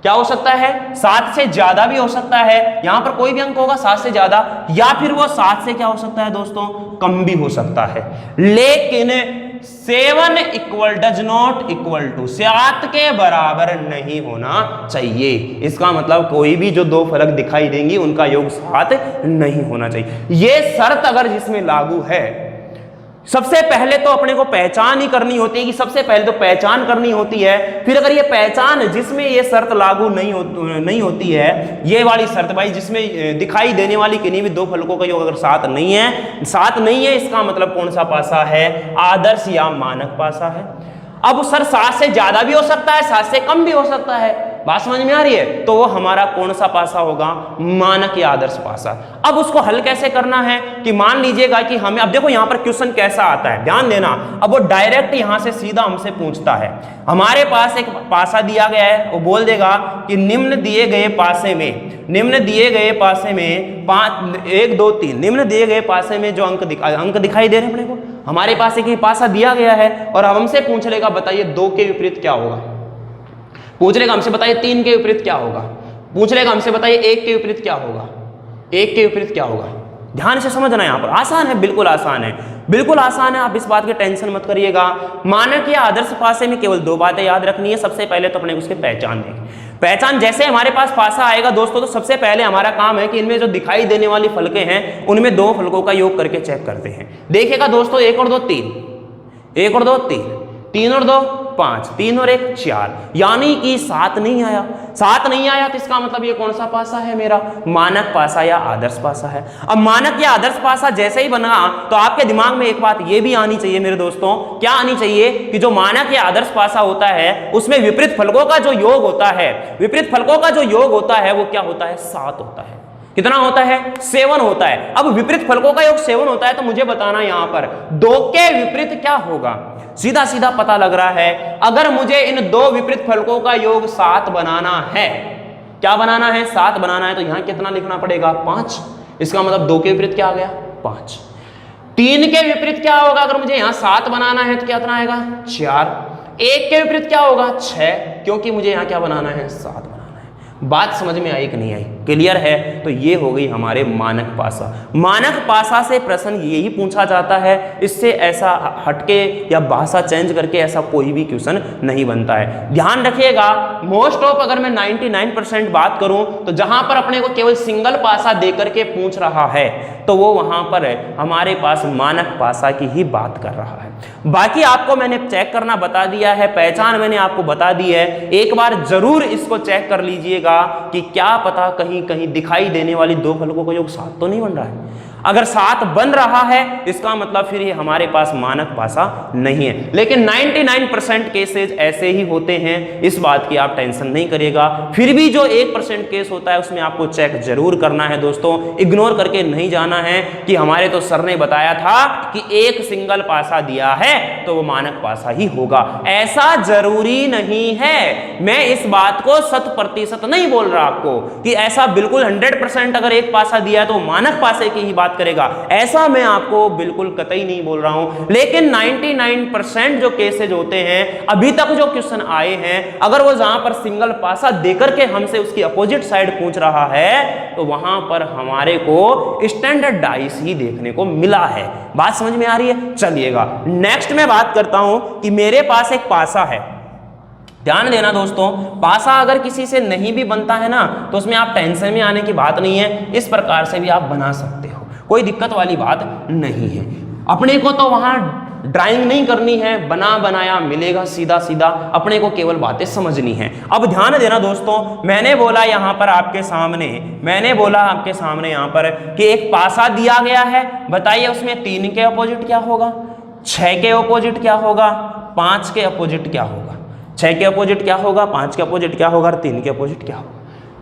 क्या हो सकता है, 7 से ज्यादा भी हो सकता है, यहां पर कोई भी अंक होगा 7 से ज्यादा, या फिर वो 7 से क्या हो सकता है दोस्तों, कम भी हो सकता है। लेकिन 7 equal does not equal to 7 के बराबर नहीं होना चाहिए। इसका मतलब कोई भी जो 2 फलक दिखाई देंगी उनका योग 7 नहीं होना चाहिए। ये शर्त अगर जिसमें लागू है, सबसे पहले तो अपने को पहचान ही करनी होती है कि सबसे पहले तो पहचान करनी होती है। फिर अगर ये पहचान जिसमें ये शर्त लागू नहीं होती है, ये वाली शर्त भाई जिसमें दिखाई देने वाली किन्हीं भी 2 फलकों का योग अगर 7 नहीं है, इसका मतलब कौन सा पासा है, आदर्श या मानक पासा है। अब सर 7 से ज्यादा भी हो सकता है, 7 से कम भी हो सकता है, बात समझ में आ रही है, तो वो हमारा कौन सा पासा होगा, मानक या आदर्श पासा। अब उसको हल कैसे करना है कि मान लीजिएगा कि हमें, अब देखो यहां पर क्वेश्चन कैसा आता है, ध्यान देना। अब वो डायरेक्ट यहां से सीधा हमसे पूछता है, हमारे पास एक पासा दिया गया है, वो बोल देगा कि निम्न दिए गए पासे में 5 1 2 3 निम्न दिए गए पासे में जो अंक दिखाई दे रहे हैं अपने को, हमारे पास एक पासा दिया गया है और हमसे पूछ लेगा बताइए 2 के विपरीत क्या होगा, पूछ लेगा हमसे बताइए 3 के विपरीत क्या होगा, पूछ लेगा हमसे बताइए 1 के विपरीत क्या होगा, 1 के विपरीत क्या होगा। ध्यान से समझना, यहां पर आसान है, बिल्कुल आसान है, बिल्कुल आसान है, आप इस बात की टेंशन मत करिएगा। मानक या आदर्श पासे में केवल 2 बातें याद रखनी है। सबसे पहले तो अपने को उसकी पहचान देंगे। पहचान जैसे हमारे पास पासा आएगा दोस्तों, तो सबसे पहले हमारा काम है कि इनमें जो दिखाई देने वाली फलकें हैं उनमें 2 फलकों का योग करके चेक करते हैं। देखिएगा दोस्तों, 1 और 2 3, 1 और 2 3, 3 और 2 5, 3 और 1 4, यानी कि 7 नहीं आया। 7 नहीं आया तो इसका मतलब ये कौन सा पासा है, मेरा मानक पासा या आदर्श पासा है। अब मानक या आदर्श पासा जैसे ही बना तो आपके दिमाग में एक बात ये भी आनी चाहिए मेरे दोस्तों, क्या आनी चाहिए कि जो मानक या आदर्श पासा होता है उसमें विपरीत फलकों का जो योग होता है, विपरीत फलकों का जो योग होता है वो क्या होता है, 7 होता है। कितना होता है, 7 होता है। अब विपरीत फलकों का योग 7 होता है तो मुझे बताना यहां पर 2 के विपरीत क्या होगा। सीधा सीधा पता लग रहा है, अगर मुझे इन 2 विपरीत फलकों का योग 7 बनाना है, क्या बनाना है, 7 बनाना है, तो यहां कितना लिखना पड़ेगा, 5। इसका मतलब 2 के विपरीत क्या आ गया, 5। 3 के विपरीत क्या होगा, अगर मुझे यहां 7 बनाना है तो कितना आएगा, 4। 1 के विपरीत क्या होगा, 6, क्योंकि मुझे यहां क्या बनाना है, 7 बनाना है। बात समझ में आई कि नहीं आई, क्लियर है। तो ये हो गई हमारे मानक पासा। मानक पासा से प्रश्न यही पूछा जाता है, इससे ऐसा हटके या भाषा चेंज करके ऐसा कोई भी क्वेश्चन नहीं बनता है। ध्यान रखिएगा, मोस्ट ऑफ अगर मैं 99% बात करूं तो जहां पर अपने को केवल सिंगल पासा देकर के पूछ रहा है तो वो वहां पर हमारे पास मानक पासा की ही बात कर रहा है। बाकी आपको मैंने चेक करना बता दिया है, पहचान मैंने आपको बता दी है। एक बार जरूर इसको चेक कर लीजिएगा कि क्या पता कहीं कहीं दिखाई देने वाली 2 फलकों का योग 7 तो नहीं बन रहा है। अगर 7 बन रहा है इसका मतलब फिर ये हमारे पास मानक पासा नहीं है। लेकिन 99% केसेज ऐसे ही होते हैं, इस बात की आप टेंशन नहीं करिएगा। फिर भी जो 1% केस होता है उसमें आपको चेक जरूर करना है दोस्तों, इग्नोर करके नहीं जाना है कि हमारे तो सर ने बताया था कि एक सिंगल पासा दिया है तो वो मानक पासा ही होगा, ऐसा जरूरी नहीं है। मैं इस बात को 100% नहीं बोल रहा आपको कि ऐसा बिल्कुल 100% अगर एक पासा दिया है तो मानक पासे की ही बात करेगा, ऐसा मैं आपको बिल्कुल कतई नहीं बोल रहा हूं। लेकिन 99% जो केसेज होते हैं, अभी तक जो क्वेश्चन आए हैं, अगर वो जहां पर सिंगल पासा देकर के हमसे उसकी अपोजिट साइड पूछ रहा है तो वहां पर हमारे को स्टैंडर्ड डाइस ही देखने को मिला है। बात समझ में आ रही है। चलिएगा नेक्स्ट मैं बात करता हूं कि मेरे पास एक पासा है। ध्यान देना दोस्तों, पासा अगर किसी से नहीं भी बनता है ना तो उसमें आप टेंशन में आने की बात नहीं है, इस प्रकार से भी आप बना सकते हो, कोई दिक्कत वाली बात नहीं है। अपने को तो वहां ड्राइंग नहीं करनी है, बना बनाया मिलेगा सीधा सीधा, अपने को केवल बातें समझनी है। अब ध्यान देना दोस्तों, मैंने बोला यहाँ पर आपके सामने, यहाँ पर कि एक पासा दिया गया है, बताइए उसमें 3 के अपोजिट क्या होगा, 6 के अपोजिट क्या होगा, 5 के अपोजिट क्या होगा, 6 के अपोजिट क्या होगा, 5 के अपोजिट क्या होगा और 3 के अपोजिट क्या होगा।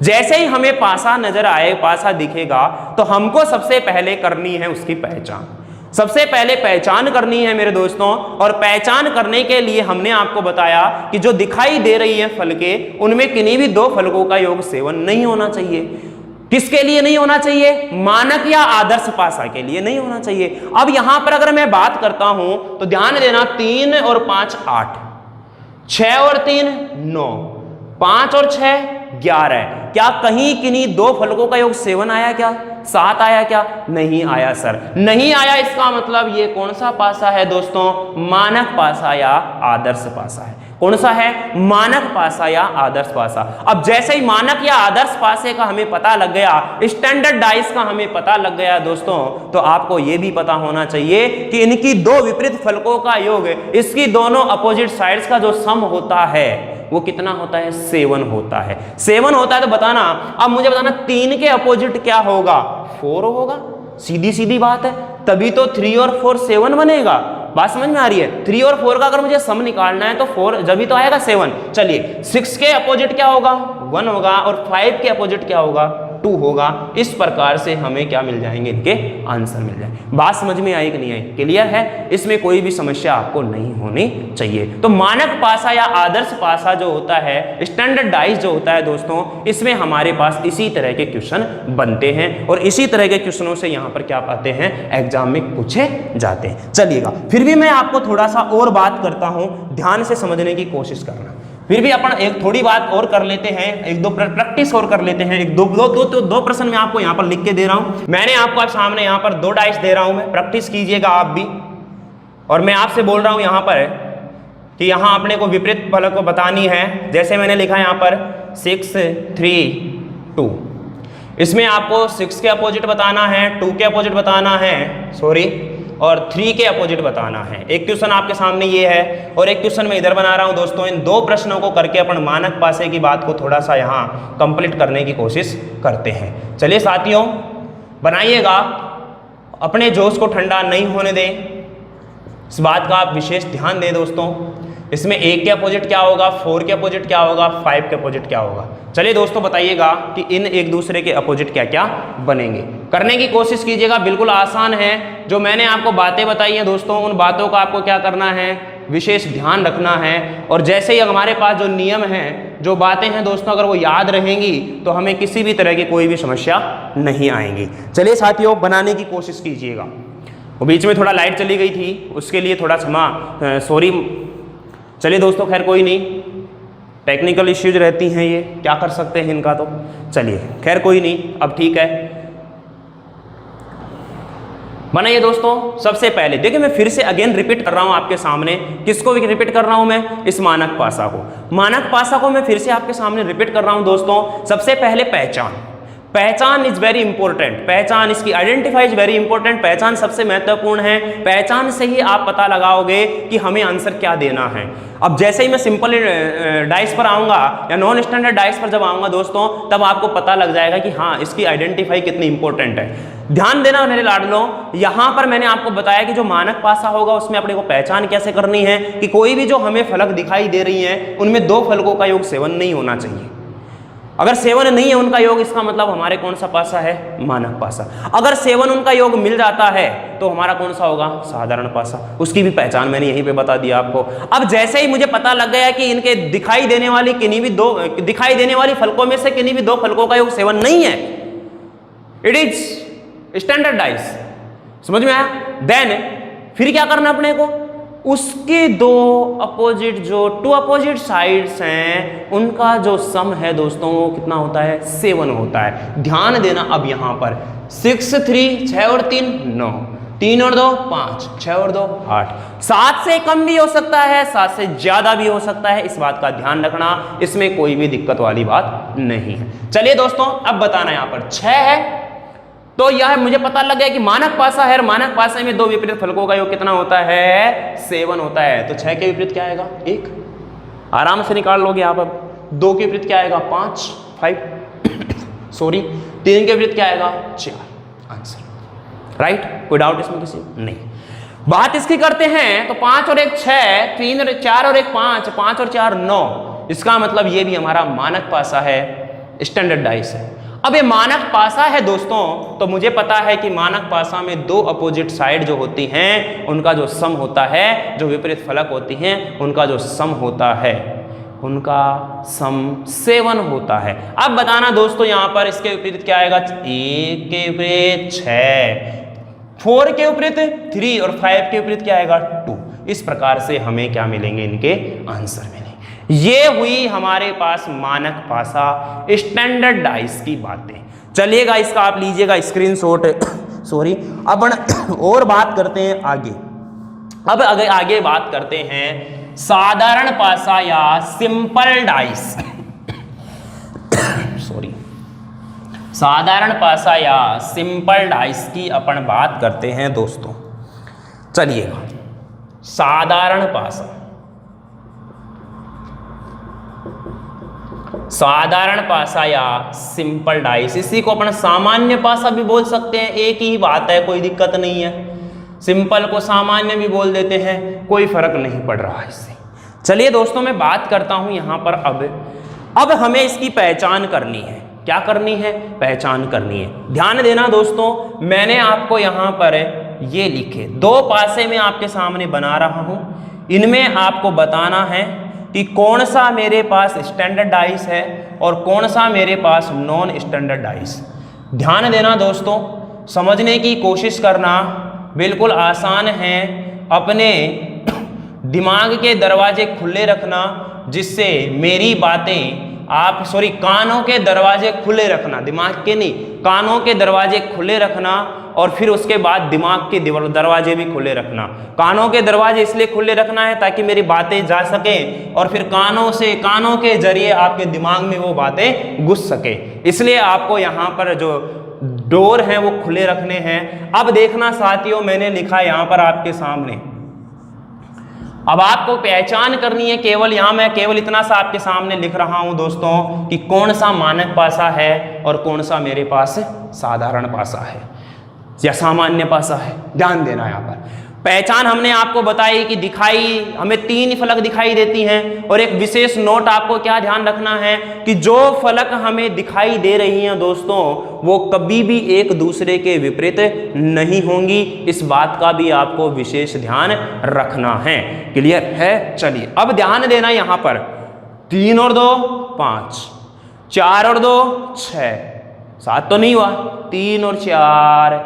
जैसे ही हमें पासा नजर आए, पासा दिखेगा, तो हमको सबसे पहले करनी है उसकी पहचान। सबसे पहले पहचान करनी है मेरे दोस्तों, और पहचान करने के लिए हमने आपको बताया कि जो दिखाई दे रही है फलकें, उनमें किन्हीं भी 2 फलकों का योग 7 नहीं होना चाहिए। किसके लिए नहीं होना चाहिए? मानक या आदर्श पासा के लिए नहीं होना चाहिए। अब यहां पर अगर मैं बात करता हूं तो ध्यान देना, 3 और 5 8, 6 और 3 9, 5 और 6 11। क्या कहीं किन्हीं 2 फलकों का योग 7 आया क्या, 7 आया क्या? नहीं आया सर, नहीं आया। इसका मतलब ये कौन सा पासा है दोस्तों? मानक पासा या आदर्श पासा है। कौन सा है? मानक पासा या आदर्श पासा। अब जैसे ही मानक या आदर्श पासे का हमें पता लग गया, स्टैंडर्ड डाइस का हमें पता लग गया दोस्तों, तो आपको यह भी पता होना चाहिए कि इनकी 2 विपरीत फलकों का योग, इसकी दोनों अपोजिट साइड्स का जो सम होता है वो कितना होता है? 7 होता है। 7 होता है तो बताना, अब मुझे बताना 3 के अपोजिट क्या होगा? 4 होगा। सीधी सीधी बात है, तभी तो 3 और 4 7 बनेगा। बात समझ में आ रही है? 3 और 4 का अगर मुझे सम निकालना है तो 4 जब ही तो आएगा 7। चलिए 6 के अपोजिट क्या होगा? 1 होगा, और 5 के अपोजिट क्या होगा? 2 होगा। इस प्रकार से हमें क्या मिल जाएंगे? इनके आंसर मिल जाएंगे। बात समझ में आई कि नहीं आई? क्लियर है? इसमें कोई भी समस्या आपको नहीं होनी चाहिए। तो मानक पासा या आदर्श पासा जो होता है, स्टैंडर्ड डाइस जो होता है दोस्तों, इसमें हमारे पास इसी तरह के क्वेश्चन बनते हैं, और इसी तरह के क्वेश्चनों से यहाँ पर क्या पाते हैं? एग्जाम में पूछे जाते हैं। चलिएगा, फिर भी मैं आपको थोड़ा सा और बात करता हूं, ध्यान से समझने की कोशिश करना। फिर भी अपन एक थोड़ी बात और कर लेते हैं, 1-2 प्रैक्टिस और कर लेते हैं। 2 प्रश्न मैं आपको यहाँ पर लिख के दे रहा हूं। मैंने आपको आप सामने यहाँ पर 2 डाइस दे रहा हूं, मैं प्रैक्टिस कीजिएगा आप भी। और मैं आपसे बोल रहा हूं यहाँ पर कि यहाँ अपने को विपरीत फलक को बतानी है। जैसे मैंने लिखा यहाँ पर 6 3 2, इसमें आपको 6 के अपोजिट बताना है, 2 के अपोजिट बताना है, और 3 के अपोजिट बताना है। एक क्वेश्चन आपके सामने ये है, और एक क्वेश्चन मैं इधर बना रहा हूं दोस्तों। इन 2 प्रश्नों को करके अपन मानक पासे की बात को थोड़ा सा यहाँ कंप्लीट करने की कोशिश करते हैं। चलिए साथियों, बनाइएगा, अपने जोश को ठंडा नहीं होने दें, इस बात का आप विशेष ध्यान दें दोस्तों। इसमें 1 के अपोजिट क्या होगा, 4 के अपोजिट क्या होगा, 5 के अपोजिट क्या होगा। चलिए दोस्तों बताइएगा कि इन एक दूसरे के अपोजिट क्या क्या बनेंगे। करने की कोशिश कीजिएगा, बिल्कुल आसान है। जो मैंने आपको बातें बताई हैं दोस्तों, उन बातों का आपको क्या करना है? विशेष ध्यान रखना है। और जैसे ही हमारे पास जो नियम हैं, जो बातें हैं दोस्तों, अगर वो याद रहेंगी तो हमें किसी भी तरह की कोई भी समस्या नहीं आएंगी। चलिए साथियों, बनाने की कोशिश कीजिएगा। वो बीच में थोड़ा लाइट चली गई थी, उसके लिए थोड़ा सॉरी। चलिए दोस्तों, खैर कोई नहीं, टेक्निकल इश्यूज रहती हैं, ये क्या कर सकते हैं इनका। तो चलिए खैर कोई नहीं, अब ठीक है। बनाइए दोस्तों। सबसे पहले देखिए, मैं फिर से अगेन रिपीट कर रहा हूं आपके सामने। किसको रिपीट कर रहा हूं मैं? इस मानक पासा को। मानक पासा को मैं फिर से आपके सामने रिपीट कर रहा हूं दोस्तों। सबसे पहले पहचान इज वेरी इंपॉर्टेंट। पहचान, इसकी आइडेंटिफाई इज वेरी इंपॉर्टेंट। पहचान सबसे महत्वपूर्ण है। पहचान से ही आप पता लगाओगे कि हमें आंसर क्या देना है। अब जैसे ही मैं सिंपल डाइस पर आऊंगा या नॉन स्टैंडर्ड डाइस पर जब आऊंगा दोस्तों, तब आपको पता लग जाएगा कि हाँ, इसकी आइडेंटिफाई कितनी इंपॉर्टेंट है। ध्यान देना मेरे लाडलों, यहां पर मैंने आपको बताया कि जो मानक पासा होगा उसमें अपने को पहचान कैसे करनी है कि कोई भी जो हमें फलक दिखाई दे रही है उनमें 2 फलकों का योग 7 नहीं होना चाहिए। अगर 7 नहीं है उनका योग, इसका मतलब हमारे कौन सा पासा है? मानक पासा। अगर 7 उनका योग मिल जाता है तो हमारा कौन सा होगा? साधारण पासा। उसकी भी पहचान मैंने यहीं पे बता दिया आपको। अब जैसे ही मुझे पता लग गया कि इनके दिखाई देने वाली फलकों में से किन्हीं भी 2 फलकों का योग 7 नहीं है, इट इज स्टैंडर्ड डाइस। समझ में आया? देन फिर क्या करना अपने को? उसके 2 अपोजिट, जो 2 अपोजिट साइड्स हैं, उनका जो सम है दोस्तों वो कितना होता है? 7 होता है। ध्यान देना, अब यहां पर 6 3, 6 और 3 9, 3 और 2 5, 6 और 2 8, 7 से कम भी हो सकता है, 7 से ज्यादा भी हो सकता है। इस बात का ध्यान रखना, इसमें कोई भी दिक्कत वाली बात नहीं है। चलिए दोस्तों, अब बताना, यहां पर 6 है, तो यह मुझे पता लग गया कि मानक पासा है और मानक पासे में दो विपरीत फलकों का योग कितना होता है 7 होता है। तो 6 के विपरीत क्या आएगा 1, आराम से निकाल लोगे आप। अब 2 के विपरीत क्या आएगा 5 सॉरी 3 के विपरीत क्या आएगा 4, आंसर राइट। कोई डाउट इसमें किसी नहीं। बात इसकी करते हैं तो 5 और 1 6, 3 और 4 और 1 5, 5 और 4 9, इसका मतलब ये भी हमारा मानक पासा है, स्टैंडर्ड डाइस है। अब ये मानक पासा है दोस्तों, तो मुझे पता है कि मानक पासा में दो अपोजिट साइड जो होती हैं उनका जो सम होता है, जो विपरीत फलक होती हैं उनका जो सम होता है, उनका सम 7 होता है। अब बताना दोस्तों यहां पर इसके विपरीत क्या आएगा, 1 के विपरीत 6, 4 के विपरीत 3 और 5 के विपरीत क्या आएगा 2। इस प्रकार से हमें क्या मिलेंगे, इनके आंसर मिलेंगे। ये हुई हमारे पास मानक पासा स्टैंडर्ड डाइस की बातें। चलिएगा इसका आप लीजिएगा स्क्रीनशॉट सॉरी। अब और बात करते हैं आगे। अब आगे बात करते हैं साधारण पासा या सिंपल डाइस सॉरी साधारण पासा या सिंपल डाइस की अपन बात करते हैं दोस्तों। चलिएगा साधारण पासा, साधारण पासा या सिंपल डाइस, इसी को अपन सामान्य पासा भी बोल सकते हैं, एक ही बात है, कोई दिक्कत नहीं है। सिंपल को सामान्य भी बोल देते हैं, कोई फर्क नहीं पड़ रहा इससे। चलिए दोस्तों मैं बात करता हूं यहां पर अब हमें इसकी पहचान करनी है। क्या करनी है, पहचान करनी है। ध्यान देना दोस्तों, मैंने आपको यहां पर ये लिखे दो पासे में आपके सामने बना रहा हूं, इनमें आपको बताना है कि कौन सा मेरे पास स्टैंडर्ड डाइस है और कौन सा मेरे पास नॉन स्टैंडर्ड डाइस। ध्यान देना दोस्तों, समझने की कोशिश करना, बिल्कुल आसान है। अपने दिमाग के दरवाजे खुले रखना, जिससे मेरी बातें आप कानों के दरवाजे खुले रखना, दिमाग के नहीं, कानों के दरवाजे खुले रखना और फिर उसके बाद दिमाग के दरवाजे भी खुले रखना। कानों के दरवाजे इसलिए खुले रखना है ताकि मेरी बातें जा सकें और फिर कानों के जरिए आपके दिमाग में वो बातें घुस सके, इसलिए आपको यहाँ पर जो डोर हैं वो खुले रखने हैं। अब देखना साथियों, मैंने लिखा यहाँ पर आपके सामने, अब आपको पहचान करनी है। केवल यहां मैं केवल इतना सा आपके सामने लिख रहा हूं दोस्तों कि कौन सा मानक पासा है और कौन सा मेरे पास साधारण पासा है या सामान्य पासा है। ध्यान देना यहां पर पहचान हमने आपको बताई कि हमें 3 फलक दिखाई देती हैं। और एक विशेष नोट आपको क्या ध्यान रखना है कि जो फलक हमें दिखाई दे रही हैं दोस्तों, वो कभी भी एक दूसरे के विपरीत नहीं होंगी। इस बात का भी आपको विशेष ध्यान रखना है। क्लियर है? चलिए अब ध्यान देना यहां पर 3 और 2 5, 4 और 2 6, 7 तो नहीं हुआ, 3 और 4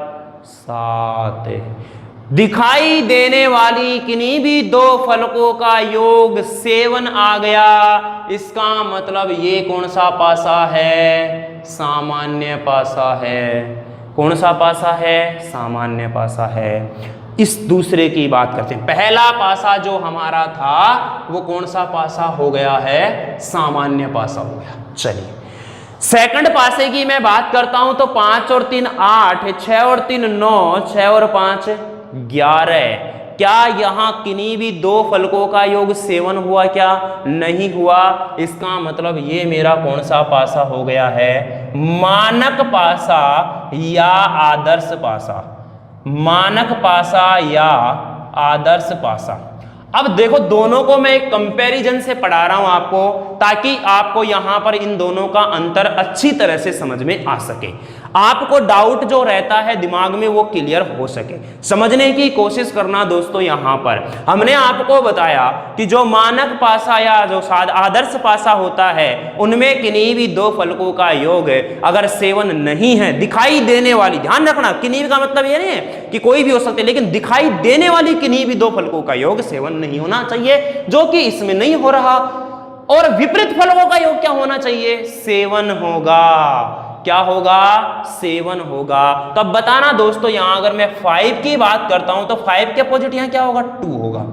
7। दिखाई देने वाली किन्हीं भी 2 फलकों का योग 7 आ गया। इसका मतलब ये कौन सा पासा है, सामान्य पासा है। कौन सा पासा है, सामान्य पासा है। इस दूसरे की बात करते हैं। पहला पासा जो हमारा था वो कौन सा पासा हो गया है, सामान्य पासा हो गया। चलिए सेकंड पासे की मैं बात करता हूं तो 5 और 3 8, 6 और 3 9, 6 और 5 11। क्या यहां किन्हीं भी 2 फलकों का योग 7 हुआ? क्या नहीं हुआ। इसका मतलब ये मेरा कौन सा पासा हो गया है, मानक पासा या आदर्श पासा। मानक पासा या आदर्श पासा। अब देखो दोनों को मैं एक कंपैरिजन से पढ़ा रहा हूं आपको, ताकि आपको यहां पर इन दोनों का अंतर अच्छी तरह से समझ में आ सके, आपको डाउट जो रहता है दिमाग में वो क्लियर हो सके। समझने की कोशिश करना दोस्तों। यहां पर हमने आपको बताया कि जो मानक पासा या जो आदर्श पासा होता है उनमें किन्हीं भी 2 फलकों का योग अगर 7 नहीं है, दिखाई देने वाली, ध्यान रखना किन्हीं का मतलब ये नहीं है कि कोई भी हो सकते, लेकिन दिखाई देने वाली किन्हीं भी 2 फलकों का योग 7 नहीं होना चाहिए, जो कि इसमें नहीं हो रहा। और विपरीत फलकों का योग क्या होना चाहिए, 7 होगा। क्या होगा, 7 होगा। तब बताना दोस्तों, यहां अगर मैं 5 की बात करता हूं तो 5 के अपोजिट यहां क्या होगा, 2 होगा।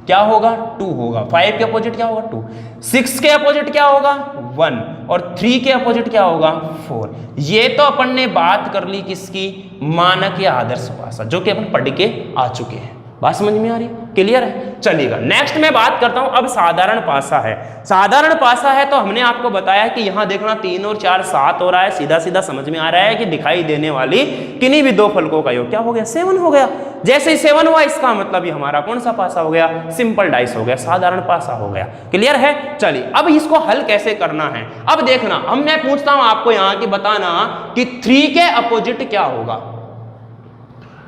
क्या होगा, 2 होगा। 5 के अपोजिट क्या होगा, 2। 6 के अपोजिट क्या होगा, 1। और 3 के अपोजिट क्या होगा 4। ये तो अपन ने बात कर ली किसकी, मानक या आदर्श पासा, जो कि अपन पढ़ के आ चुके हैं। बात समझ में आ रही है, क्लियर है। चलिएगा नेक्स्ट मैं बात करता हूं अब साधारण पासा है। साधारण पासा है तो हमने आपको बताया कि यहां देखना 3 और 4 7 हो रहा है, सीधा सीधा समझ में आ रहा है कि दिखाई देने वाली किन्हीं भी दो फलकों का योग क्या हो गया 7 हो गया। जैसे ही 7 हुआ इसका मतलब ये हमारा कौन सा पासा हो गया, सिंपल डाइस हो गया, साधारण पासा हो गया। क्लियर है। चलिए अब इसको हल कैसे करना है। अब देखना अब मैं पूछता हूं आपको यहां की बताना कि 3 के अपोजिट क्या होगा,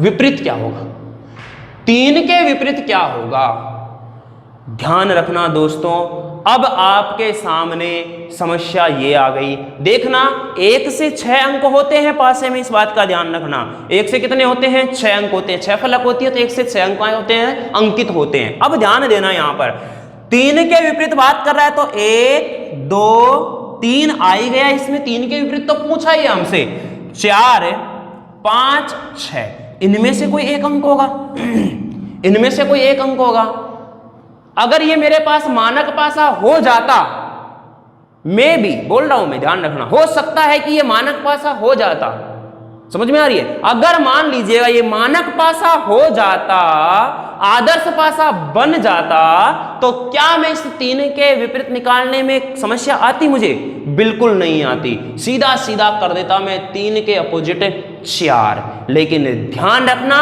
विपरीत क्या होगा, 3 के विपरीत क्या होगा। ध्यान रखना दोस्तों, अब आपके सामने समस्या ये आ गई। देखना 1 से 6 अंक होते हैं पासे में, इस बात का ध्यान रखना। 1 से कितने होते हैं 6 अंक होते हैं, 6 फलक होती है तो 1 से 6 अंक होते हैं, अंकित होते हैं। अब ध्यान देना यहां पर 3 के विपरीत बात कर रहा है तो 1 2 3 आ ही गया इसमें, 3 के विपरीत तो पूछा ही हमसे। 4 5 6 इनमें से कोई एक अंक होगा इनमें से कोई एक अंक होगा। अगर ये मेरे पास मानक पासा हो जाता, मैं भी बोल रहा हूं मैं, ध्यान रखना, हो सकता है कि ये मानक पासा हो जाता। समझ में आ रही है। अगर मान लीजिएगा ये मानक पासा हो जाता, आदर्श पासा बन जाता, तो क्या मैं इस 3 के विपरीत निकालने में समस्या आती मुझे? बिल्कुल नहीं आती, सीधा सीधा कर देता मैं 3 के अपोजिट 4। लेकिन ध्यान रखना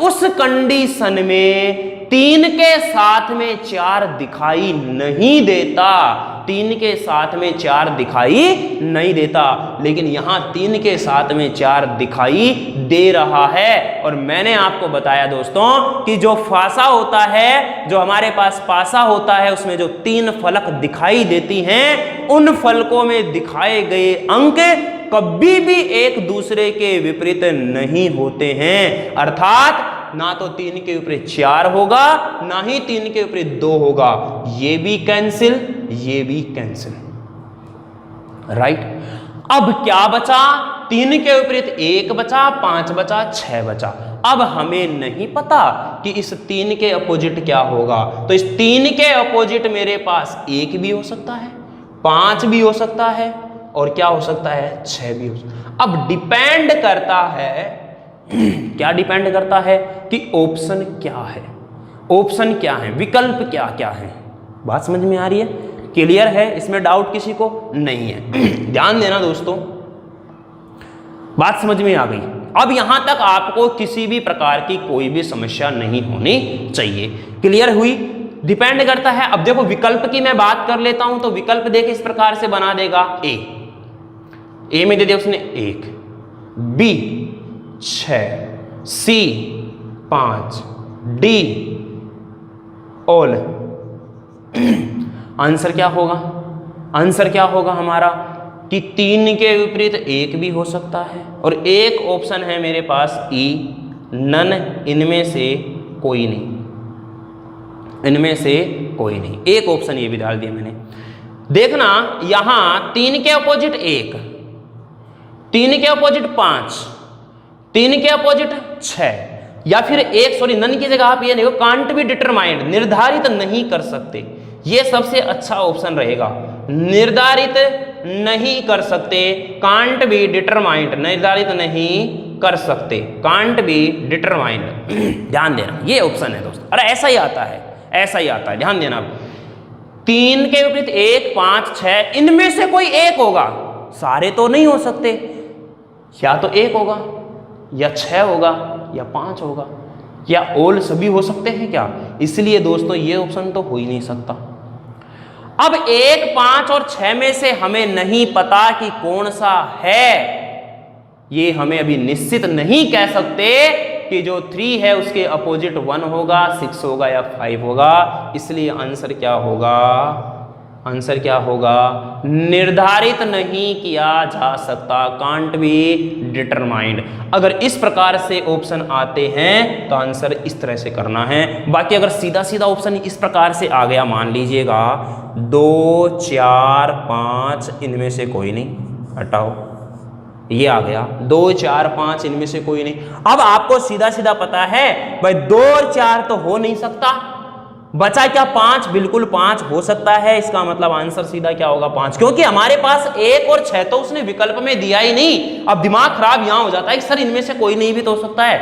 उस कंडीशन में 3 के साथ में 4 दिखाई नहीं देता, 3 के साथ में 4 दिखाई नहीं देता। लेकिन यहां 3 के साथ में 4 दिखाई दे रहा है। और मैंने आपको बताया दोस्तों कि जो फासा होता है, जो हमारे पास पासा होता है, उसमें जो 3 फलक दिखाई देती हैं, उन फलकों में दिखाए गए अंक कभी भी एक दूसरे के विपरीत नहीं होते हैं। अर्थात ना तो 3 के विपरीत 4 होगा, ना ही 3 के विपरीत 2 होगा। ये भी कैंसिल, ये भी कैंसिल, राइट। अब क्या बचा? 3 के विपरीत 1 बचा, 5 बचा, 6 बचा। अब हमें नहीं पता कि इस 3 के अपोजिट क्या होगा, तो इस 3 के अपोजिट मेरे पास 1 भी हो सकता है, 5 भी हो सकता है, और क्या हो सकता है 6 भी हो सकता है। अब डिपेंड करता है क्या डिपेंड करता है कि ऑप्शन क्या है, ऑप्शन क्या है, विकल्प क्या क्या है। बात समझ में आ रही है, क्लियर है, इसमें डाउट किसी को नहीं है। ध्यान देना दोस्तों, बात समझ में आ गई। अब यहां तक आपको किसी भी प्रकार की कोई भी समस्या नहीं होनी चाहिए। क्लियर हुई। डिपेंड करता है। अब देखो विकल्प की मैं बात कर लेता हूं तो विकल्प देख इस प्रकार से बना देगा। ए में दे दिया उसने 1, बी 6, सी 5, डी ऑल। आंसर क्या होगा? आंसर क्या होगा हमारा कि 3 के विपरीत 1 भी हो सकता है, और एक ऑप्शन है मेरे पास ई, नन, इनमें से कोई नहीं, इनमें से कोई नहीं। एक ऑप्शन ये भी डाल दिया मैंने। देखना यहां 3 के अपोजिट 1, 3 के अपोजिट 5, 3 के अपोजिट 6, या फिर एक, सॉरी नन की जगह आप ये देखो कांट बी डिटरमाइंड, निर्धारित नहीं कर सकते। ये सबसे अच्छा ऑप्शन रहेगा। निर्धारित नहीं कर सकते, कांट बी डिटरमाइंड, निर्धारित नहीं कर सकते, कांट बी डिटरमाइंड। ध्यान देना ये ऑप्शन है दोस्तों। अरे ऐसा ही आता है, ऐसा ही आता है, ध्यान देना। 3 के विपरीत 1, 5, 6, इनमें से कोई एक होगा, सारे तो नहीं हो सकते। या तो 1 होगा, या 6 होगा, या 5 होगा, या ऑल सभी हो सकते हैं क्या? इसलिए दोस्तों ये ऑप्शन तो हो ही नहीं सकता। अब 1, 5 और 6 में से हमें नहीं पता कि कौन सा है, ये हमें अभी निश्चित नहीं कह सकते कि जो 3 है उसके अपोजिट 1 होगा, 6 होगा या 5 होगा। इसलिए आंसर क्या होगा? आंसर क्या होगा? निर्धारित नहीं किया जा सकता, कांट बी डिटरमाइंड। अगर इस प्रकार से ऑप्शन आते हैं तो आंसर इस तरह से करना है। बाकी अगर सीधा सीधा ऑप्शन इस प्रकार से आ गया, मान लीजिएगा 2, 4, 5, इनमें से कोई नहीं, हटाओ, ये आ गया 2, 4, 5, इनमें से कोई नहीं। अब आपको सीधा सीधा पता है भाई 2 और 4 तो हो नहीं सकता, बचा क्या 5, बिल्कुल 5 हो सकता है। इसका मतलब आंसर सीधा क्या होगा 5, क्योंकि हमारे पास 1 और 6 तो उसने विकल्प में दिया ही नहीं। अब दिमाग खराब यहां हो जाता है कि सर इनमें से कोई नहीं भी तो हो सकता है।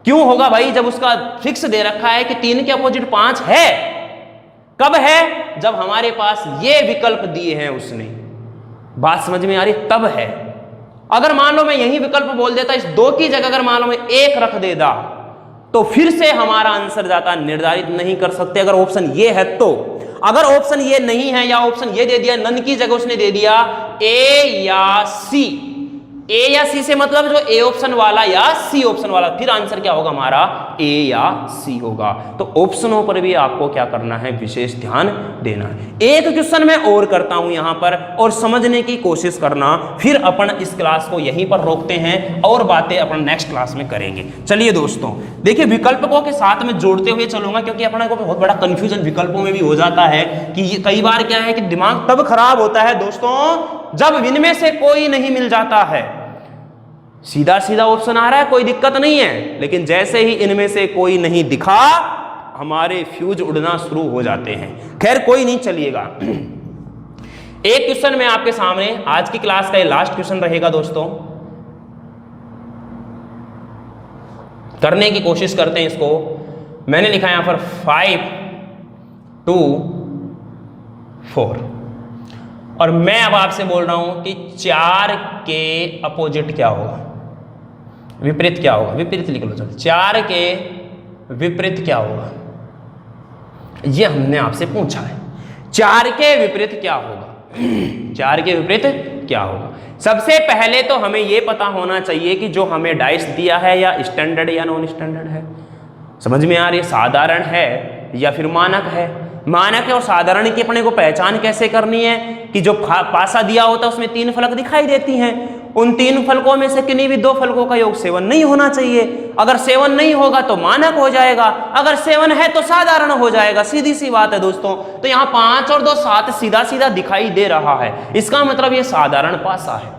क्यों होगा भाई, जब उसका फिक्स दे रखा है कि 3 के अपोजिट 5 है। कब है, जब हमारे पास ये विकल्प दिए हैं उसने। बात समझ में आ रही, तब है। अगर मान लो मैं यही विकल्प बोल देता, इस 2 की जगह अगर मान लो मैं 1 रख देता, तो फिर से हमारा आंसर जाता निर्धारित नहीं कर सकते अगर ऑप्शन ये है तो। अगर ऑप्शन ये नहीं है या ऑप्शन ये दे दिया, नन की जगह उसने दे दिया ए या सी, ए या सी से मतलब जो ए ऑप्शन वाला या सी ऑप्शन वाला, फिर आंसर क्या होगा हमारा ए या सी होगा। तो ऑप्शनों पर भी आपको क्या करना है, विशेष ध्यान देना है। एक क्वेश्चन मैं और करता हूं यहां पर और समझने की कोशिश करना, फिर अपन इस क्लास को यहीं पर रोकते हैं और बातें अपन नेक्स्ट क्लास में करेंगे। चलिए दोस्तों देखिए, विकल्पों के साथ में जोड़ते हुए चलूंगा, क्योंकि अपने को बहुत बड़ा कंफ्यूजन विकल्पों में भी हो जाता है कि कई बार क्या है कि दिमाग तब खराब होता है दोस्तों जब इनमें से कोई नहीं मिल जाता है। सीधा सीधा ऑप्शन आ रहा है, कोई दिक्कत नहीं है, लेकिन जैसे ही इनमें से कोई नहीं दिखा, हमारे फ्यूज उड़ना शुरू हो जाते हैं। खैर कोई नहीं, चलिएगा। एक क्वेश्चन मैं आपके सामने, आज की क्लास का ये लास्ट क्वेश्चन रहेगा दोस्तों, करने की कोशिश करते हैं इसको। मैंने लिखा है यहां पर 5 2 4, और मैं अब आपसे बोल रहा हूं कि 4 के अपोजिट क्या होगा, विपरीत क्या होगा। विपरीत लिख लो, चलो 4 के विपरीत क्या होगा, ये हमने आपसे पूछा है। 4 के विपरीत क्या होगा, 4 के विपरीत क्या होगा। सबसे पहले तो हमें यह पता होना चाहिए कि जो हमें डाइस दिया है या स्टैंडर्ड या नॉन स्टैंडर्ड है। समझ में आ रही है, साधारण है या फिर मानक है। मानक है और साधारण की अपने को पहचान कैसे करनी है कि जो पासा दिया होता है उसमें 3 फलक दिखाई देती हैं, उन 3 फलकों में से किन्हीं भी 2 फलकों का योग 7 नहीं होना चाहिए। अगर 7 नहीं होगा तो मानक हो जाएगा, अगर 7 है तो साधारण हो जाएगा। सीधी सी बात है दोस्तों। तो यहाँ 5 और 2 7 सीधा सीधा दिखाई दे रहा है, इसका मतलब ये साधारण पासा है।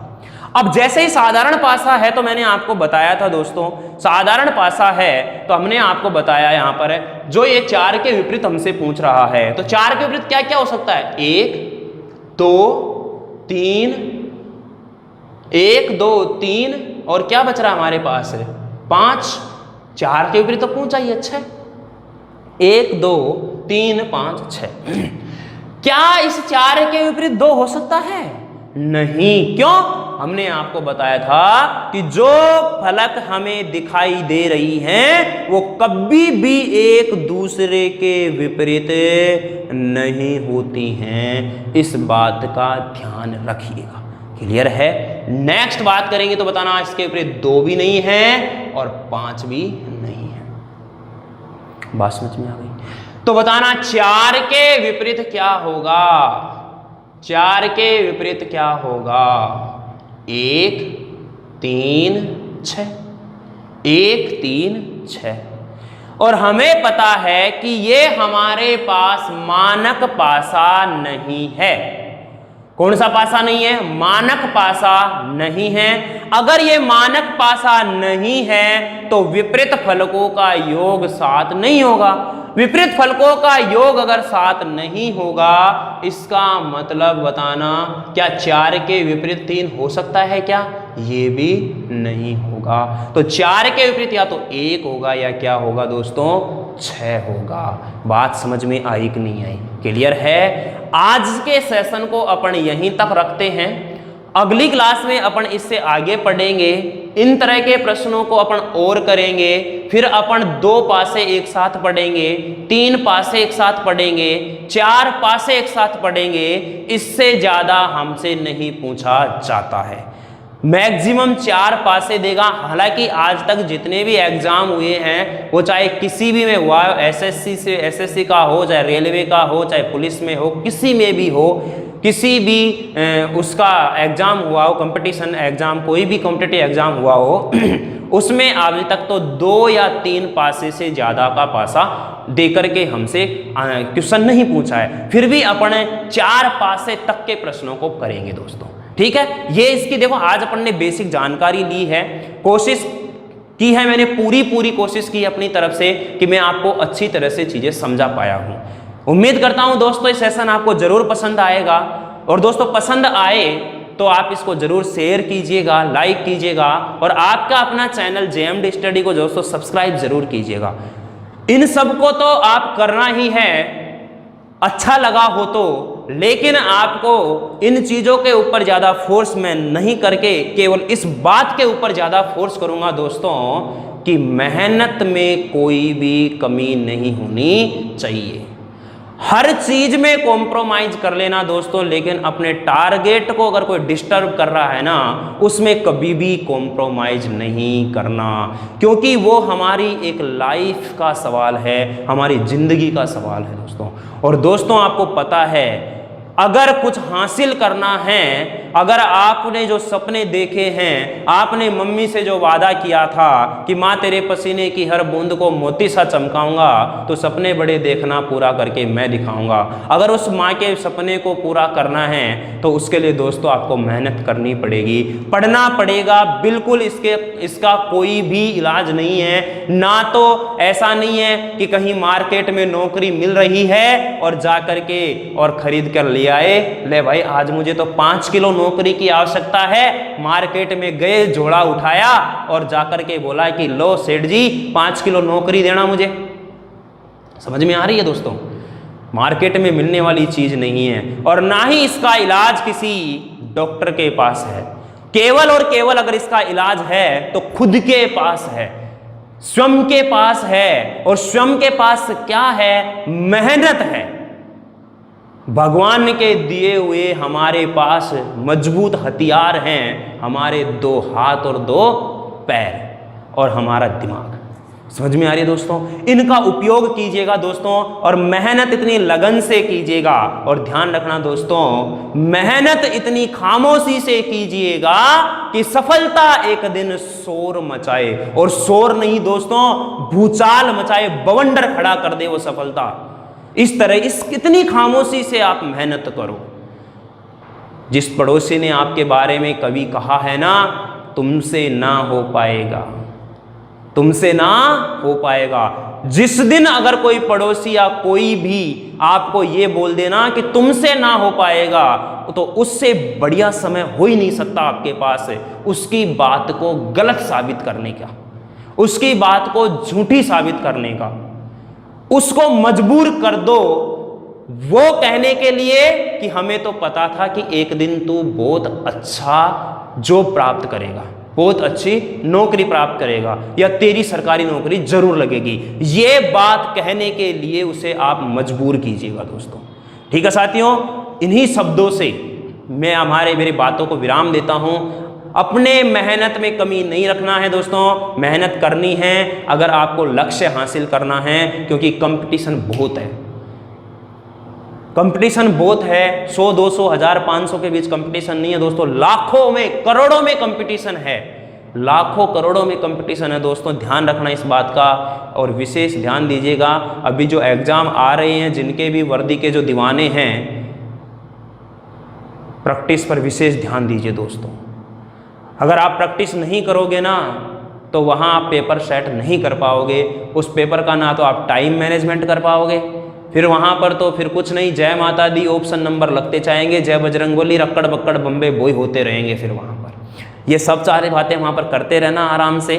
अब जैसे ही साधारण पासा है, तो मैंने आपको बताया था दोस्तों, साधारण पासा है तो हमने आपको बताया यहां पर है जो ये 4 के विपरीत हमसे पूछ रहा है, तो 4 के विपरीत क्या क्या हो सकता है, 1 2 3, 1 2 3 और क्या बच रहा हमारे पास है 5। 4 के विपरीत तो पूछा ही, अच्छा 1 2 3 5 6। क्या इस 4 के विपरीत 2 हो सकता है? नहीं। क्यों? हमने आपको बताया था कि जो फलक हमें दिखाई दे रही हैं वो कभी भी एक दूसरे के विपरीत नहीं होती हैं, इस बात का ध्यान रखिएगा। क्लियर है? नेक्स्ट बात करेंगे तो बताना इसके विपरीत 2 भी नहीं है और 5 भी नहीं है। बात समझ में आ गई? तो बताना 4 के विपरीत क्या होगा, 4 के विपरीत क्या होगा। 1 3 6, 1 3 6, और हमें पता है कि ये हमारे पास मानक पासा नहीं है। कौन सा पासा नहीं है? मानक पासा नहीं है। अगर ये मानक पासा नहीं है तो विपरीत फलकों का योग 7 नहीं होगा। विपरीत फलकों का योग अगर 7 नहीं होगा, इसका मतलब बताना क्या 4 के विपरीत 3 हो सकता है क्या? ये भी नहीं होगा। तो 4 के विपरीत या तो 1 होगा या क्या होगा दोस्तों 6 होगा। बात समझ में आई कि नहीं आई? क्लियर है? आज के सेशन को अपन यहीं तक रखते हैं। अगली क्लास में अपन इससे आगे पढ़ेंगे, इन तरह के प्रश्नों को अपन और करेंगे। फिर अपन 2 पासे एक साथ पढ़ेंगे, 3 पासे एक साथ पढ़ेंगे, 4 पासे एक साथ पढ़ेंगे। इससे ज्यादा हमसे नहीं पूछा जाता है। मैक्सिमम 4 पासे देगा। हालांकि आज तक जितने भी एग्जाम हुए हैं वो चाहे किसी भी में हुआ, एसएससी से एसएससी का हो, चाहे रेलवे का हो, चाहे पुलिस में हो, किसी में भी हो, किसी भी उसका एग्जाम हुआ हो, कंपटीशन एग्जाम, कोई भी कॉम्पिटिटिव एग्जाम हुआ हो उसमें अभी तक तो 2 या 3 पासे से ज्यादा का पासा देकर के हमसे क्वेश्चन नहीं पूछा है। फिर भी अपन 4 पासे तक के प्रश्नों को करेंगे दोस्तों। ठीक है? ये इसकी देखो आज अपन ने बेसिक जानकारी ली है। कोशिश की है मैंने पूरी कोशिश की अपनी तरफ से कि मैं आपको अच्छी तरह से चीज़ें समझा पाया हूँ। उम्मीद करता हूँ दोस्तों ये सेशन आपको ज़रूर पसंद आएगा, और दोस्तों पसंद आए तो आप इसको ज़रूर शेयर कीजिएगा, लाइक कीजिएगा, और आपका अपना चैनल JMD स्टडी को दोस्तों सब्सक्राइब ज़रूर कीजिएगा। इन सबको तो आप करना ही है, अच्छा लगा हो तो, लेकिन आपको इन चीज़ों के ऊपर ज़्यादा फोर्स मैं नहीं करके केवल इस बात के ऊपर ज़्यादा फोर्स करूँगा दोस्तों कि मेहनत में कोई भी कमी नहीं होनी चाहिए। हर चीज में कॉम्प्रोमाइज कर लेना दोस्तों, लेकिन अपने टारगेट को अगर कोई डिस्टर्ब कर रहा है ना, उसमें कभी भी कॉम्प्रोमाइज नहीं करना, क्योंकि वो हमारी एक लाइफ का सवाल है, हमारी जिंदगी का सवाल है दोस्तों। और दोस्तों आपको पता है, अगर कुछ हासिल करना है, अगर आपने जो सपने देखे हैं, आपने मम्मी से जो वादा किया था कि माँ तेरे पसीने की हर बूंद को मोती सा चमकाऊंगा, तो सपने बड़े देखना, पूरा करके मैं दिखाऊंगा। अगर उस माँ के सपने को पूरा करना है तो उसके लिए दोस्तों आपको मेहनत करनी पड़ेगी, पढ़ना पड़ेगा। बिल्कुल इसका कोई भी इलाज नहीं है। ना तो ऐसा नहीं है कि कहीं मार्केट में नौकरी मिल रही है और जा करके और खरीद कर लिया ले भाई आज मुझे तो 5 किलो नौकरी की आवश्यकता है, मार्केट में गए, झोला उठाया और जाकर के बोला कि लो सेठ जी 5 किलो नौकरी देना मुझे। समझ में आ रही है दोस्तों? मार्केट में मिलने वाली चीज नहीं है, और ना ही इसका इलाज किसी डॉक्टर के पास है। केवल और केवल अगर इसका इलाज है तो खुद के पास है, स्वयं के पास है। और स्वयं के पास क्या है? मेहनत है। भगवान के दिए हुए हमारे पास मजबूत हथियार हैं, हमारे 2 हाथ और 2 पैर और हमारा दिमाग। समझ में आ रही है दोस्तों? इनका उपयोग कीजिएगा दोस्तों, और मेहनत इतनी लगन से कीजिएगा। और ध्यान रखना दोस्तों, मेहनत इतनी खामोशी से कीजिएगा कि सफलता एक दिन शोर मचाए, और शोर नहीं दोस्तों, भूचाल मचाए, बवंडर खड़ा कर दे वो सफलता। इस तरह इतनी खामोशी से आप मेहनत करो। जिस पड़ोसी ने आपके बारे में कभी कहा है ना, तुमसे ना हो पाएगा, तुमसे ना हो पाएगा, जिस दिन अगर कोई पड़ोसी या कोई भी आपको ये बोल देना कि तुमसे ना हो पाएगा, तो उससे बढ़िया समय हो ही नहीं सकता आपके पास उसकी बात को गलत साबित करने का, उसकी बात को झूठी साबित करने का। उसको मजबूर कर दो वो कहने के लिए कि हमें तो पता था कि एक दिन तू बहुत अच्छा जॉब प्राप्त करेगा, बहुत अच्छी नौकरी प्राप्त करेगा, या तेरी सरकारी नौकरी जरूर लगेगी। ये बात कहने के लिए उसे आप मजबूर कीजिएगा दोस्तों। ठीक है साथियों, इन्हीं शब्दों से मैं मेरी बातों को विराम देता हूं। अपने मेहनत में कमी नहीं रखना है दोस्तों, मेहनत करनी है अगर आपको लक्ष्य हासिल करना है, क्योंकि कंपटीशन बहुत है, कंपटीशन बहुत है। 100, 200, 1000, 500 के बीच कंपटीशन नहीं है दोस्तों, लाखों में, करोड़ों में कंपटीशन है, लाखों करोड़ों में कंपटीशन है दोस्तों। ध्यान रखना इस बात का, और विशेष ध्यान दीजिएगा। अभी जो एग्जाम आ रहे हैं, जिनके भी वर्दी के जो दीवाने हैं, प्रैक्टिस पर विशेष ध्यान दीजिए दोस्तों। अगर आप प्रैक्टिस नहीं करोगे ना, तो वहाँ आप पेपर सेट नहीं कर पाओगे। उस पेपर का ना तो आप टाइम मैनेजमेंट कर पाओगे, फिर वहाँ पर तो फिर कुछ नहीं, जय माता दी ऑप्शन नंबर लगते जाएंगे, जय बजरंगबली, रक्कड़ बक्कड़ बम्बे बोई होते रहेंगे। फिर वहाँ पर ये सब सारी बातें वहाँ पर करते रहना, आराम से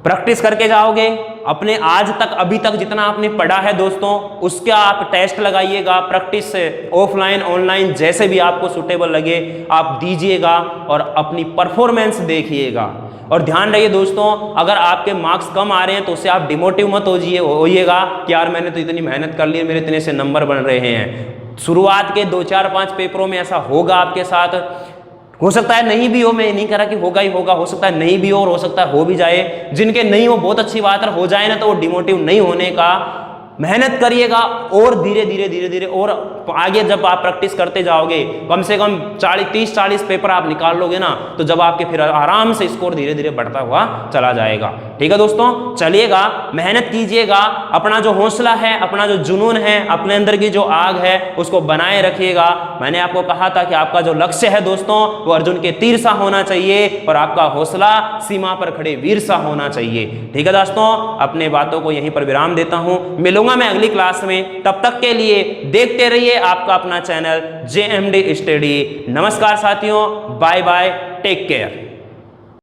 प्रैक्टिस करके जाओगे। अपने आज तक, अभी तक जितना आपने पढ़ा है दोस्तों, उसका आप टेस्ट लगाइएगा। प्रैक्टिस ऑफलाइन ऑनलाइन जैसे भी आपको सूटेबल लगे आप दीजिएगा, और अपनी परफॉर्मेंस देखिएगा। और ध्यान रहिए दोस्तों, अगर आपके मार्क्स कम आ रहे हैं तो उससे आप डिमोटिव मत होइएगा कि यार मैंने तो इतनी मेहनत कर ली, मेरे इतने से नंबर बन रहे हैं। शुरुआत के 2, 4, 5 पेपरों में ऐसा होगा आपके साथ, हो सकता है नहीं भी हो, मैं नहीं कह रहा कि होगा ही होगा, हो सकता है नहीं भी हो और हो सकता है हो भी जाए। जिनके नहीं हो बहुत अच्छी बात है, हो जाए ना तो वो डिमोटिव नहीं होने का, मेहनत करिएगा। और धीरे धीरे और आगे जब आप प्रैक्टिस करते जाओगे, कम से कम 30-40 पेपर आप निकाल लोगे ना, तो जब आपके फिर आराम से स्कोर धीरे धीरे बढ़ता हुआ चला जाएगा। ठीक है दोस्तों, चलिएगा मेहनत कीजिएगा, अपना जो हौसला है, अपना जो जुनून है, अपने अंदर की जो आग है उसको बनाए रखिएगा। मैंने आपको कहा था कि आपका जो लक्ष्य है दोस्तों वो अर्जुन के तीर सा होना चाहिए और आपका हौसला सीमा पर खड़े वीर सा होना चाहिए। ठीक है दोस्तों, अपने बातों को यहीं पर विराम देता हूं, मिलूंगा मैं अगली क्लास में। तब तक के लिए देखते रहिए आपका अपना चैनल JMD स्टडी। नमस्कार साथियों, बाय बाय, टेक केयर।